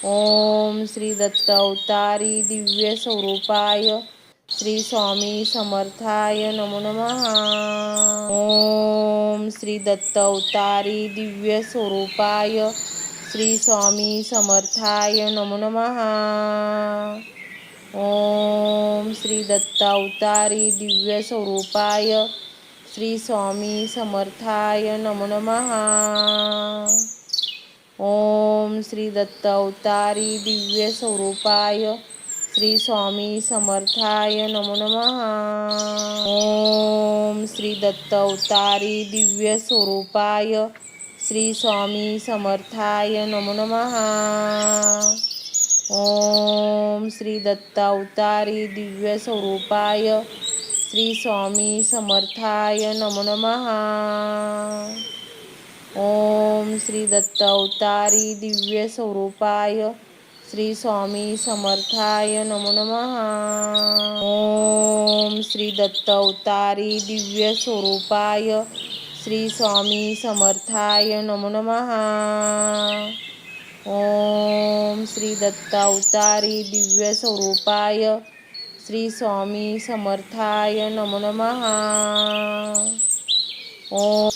ओम श्री दत्तावतारी दिव्य स्वरूपाय श्री स्वामी समर्थाय नमो नमः। ओम श्री दत्तावतारी दिव्य स्वरूपाय श्री स्वामी समर्थाय नमो नमः। ओम श्री दत्तावतारी दिव्य स्वरूपाय श्री स्वामी समर्थाय नमो नमः। ओम श्री दत्तावतारी दिव्य स्वरूपाय श्री स्वामी समर्थाय नमो नमः। ओम श्री दत्तावतारी दिव्य स्वरूपाय श्री स्वामी समर्थाय नमो नमः। ओम श्री दत्तावतारी दिव्य स्वरूपाय श्री स्वामी समर्थाय नमो नमः। ओम श्री दत्तावतारी दिव्य स्वरूपाय श्री स्वामी समर्थाय नमो नमः. ओम श्री दत्त अवतारी दिव्य स्वरूपाय श्री स्वामी समर्थाय नमो नमः. ओम श्री दत्त अवतारी दिव्य स्वरूपाय श्री स्वामी समर्थाय नमो नमः. ओम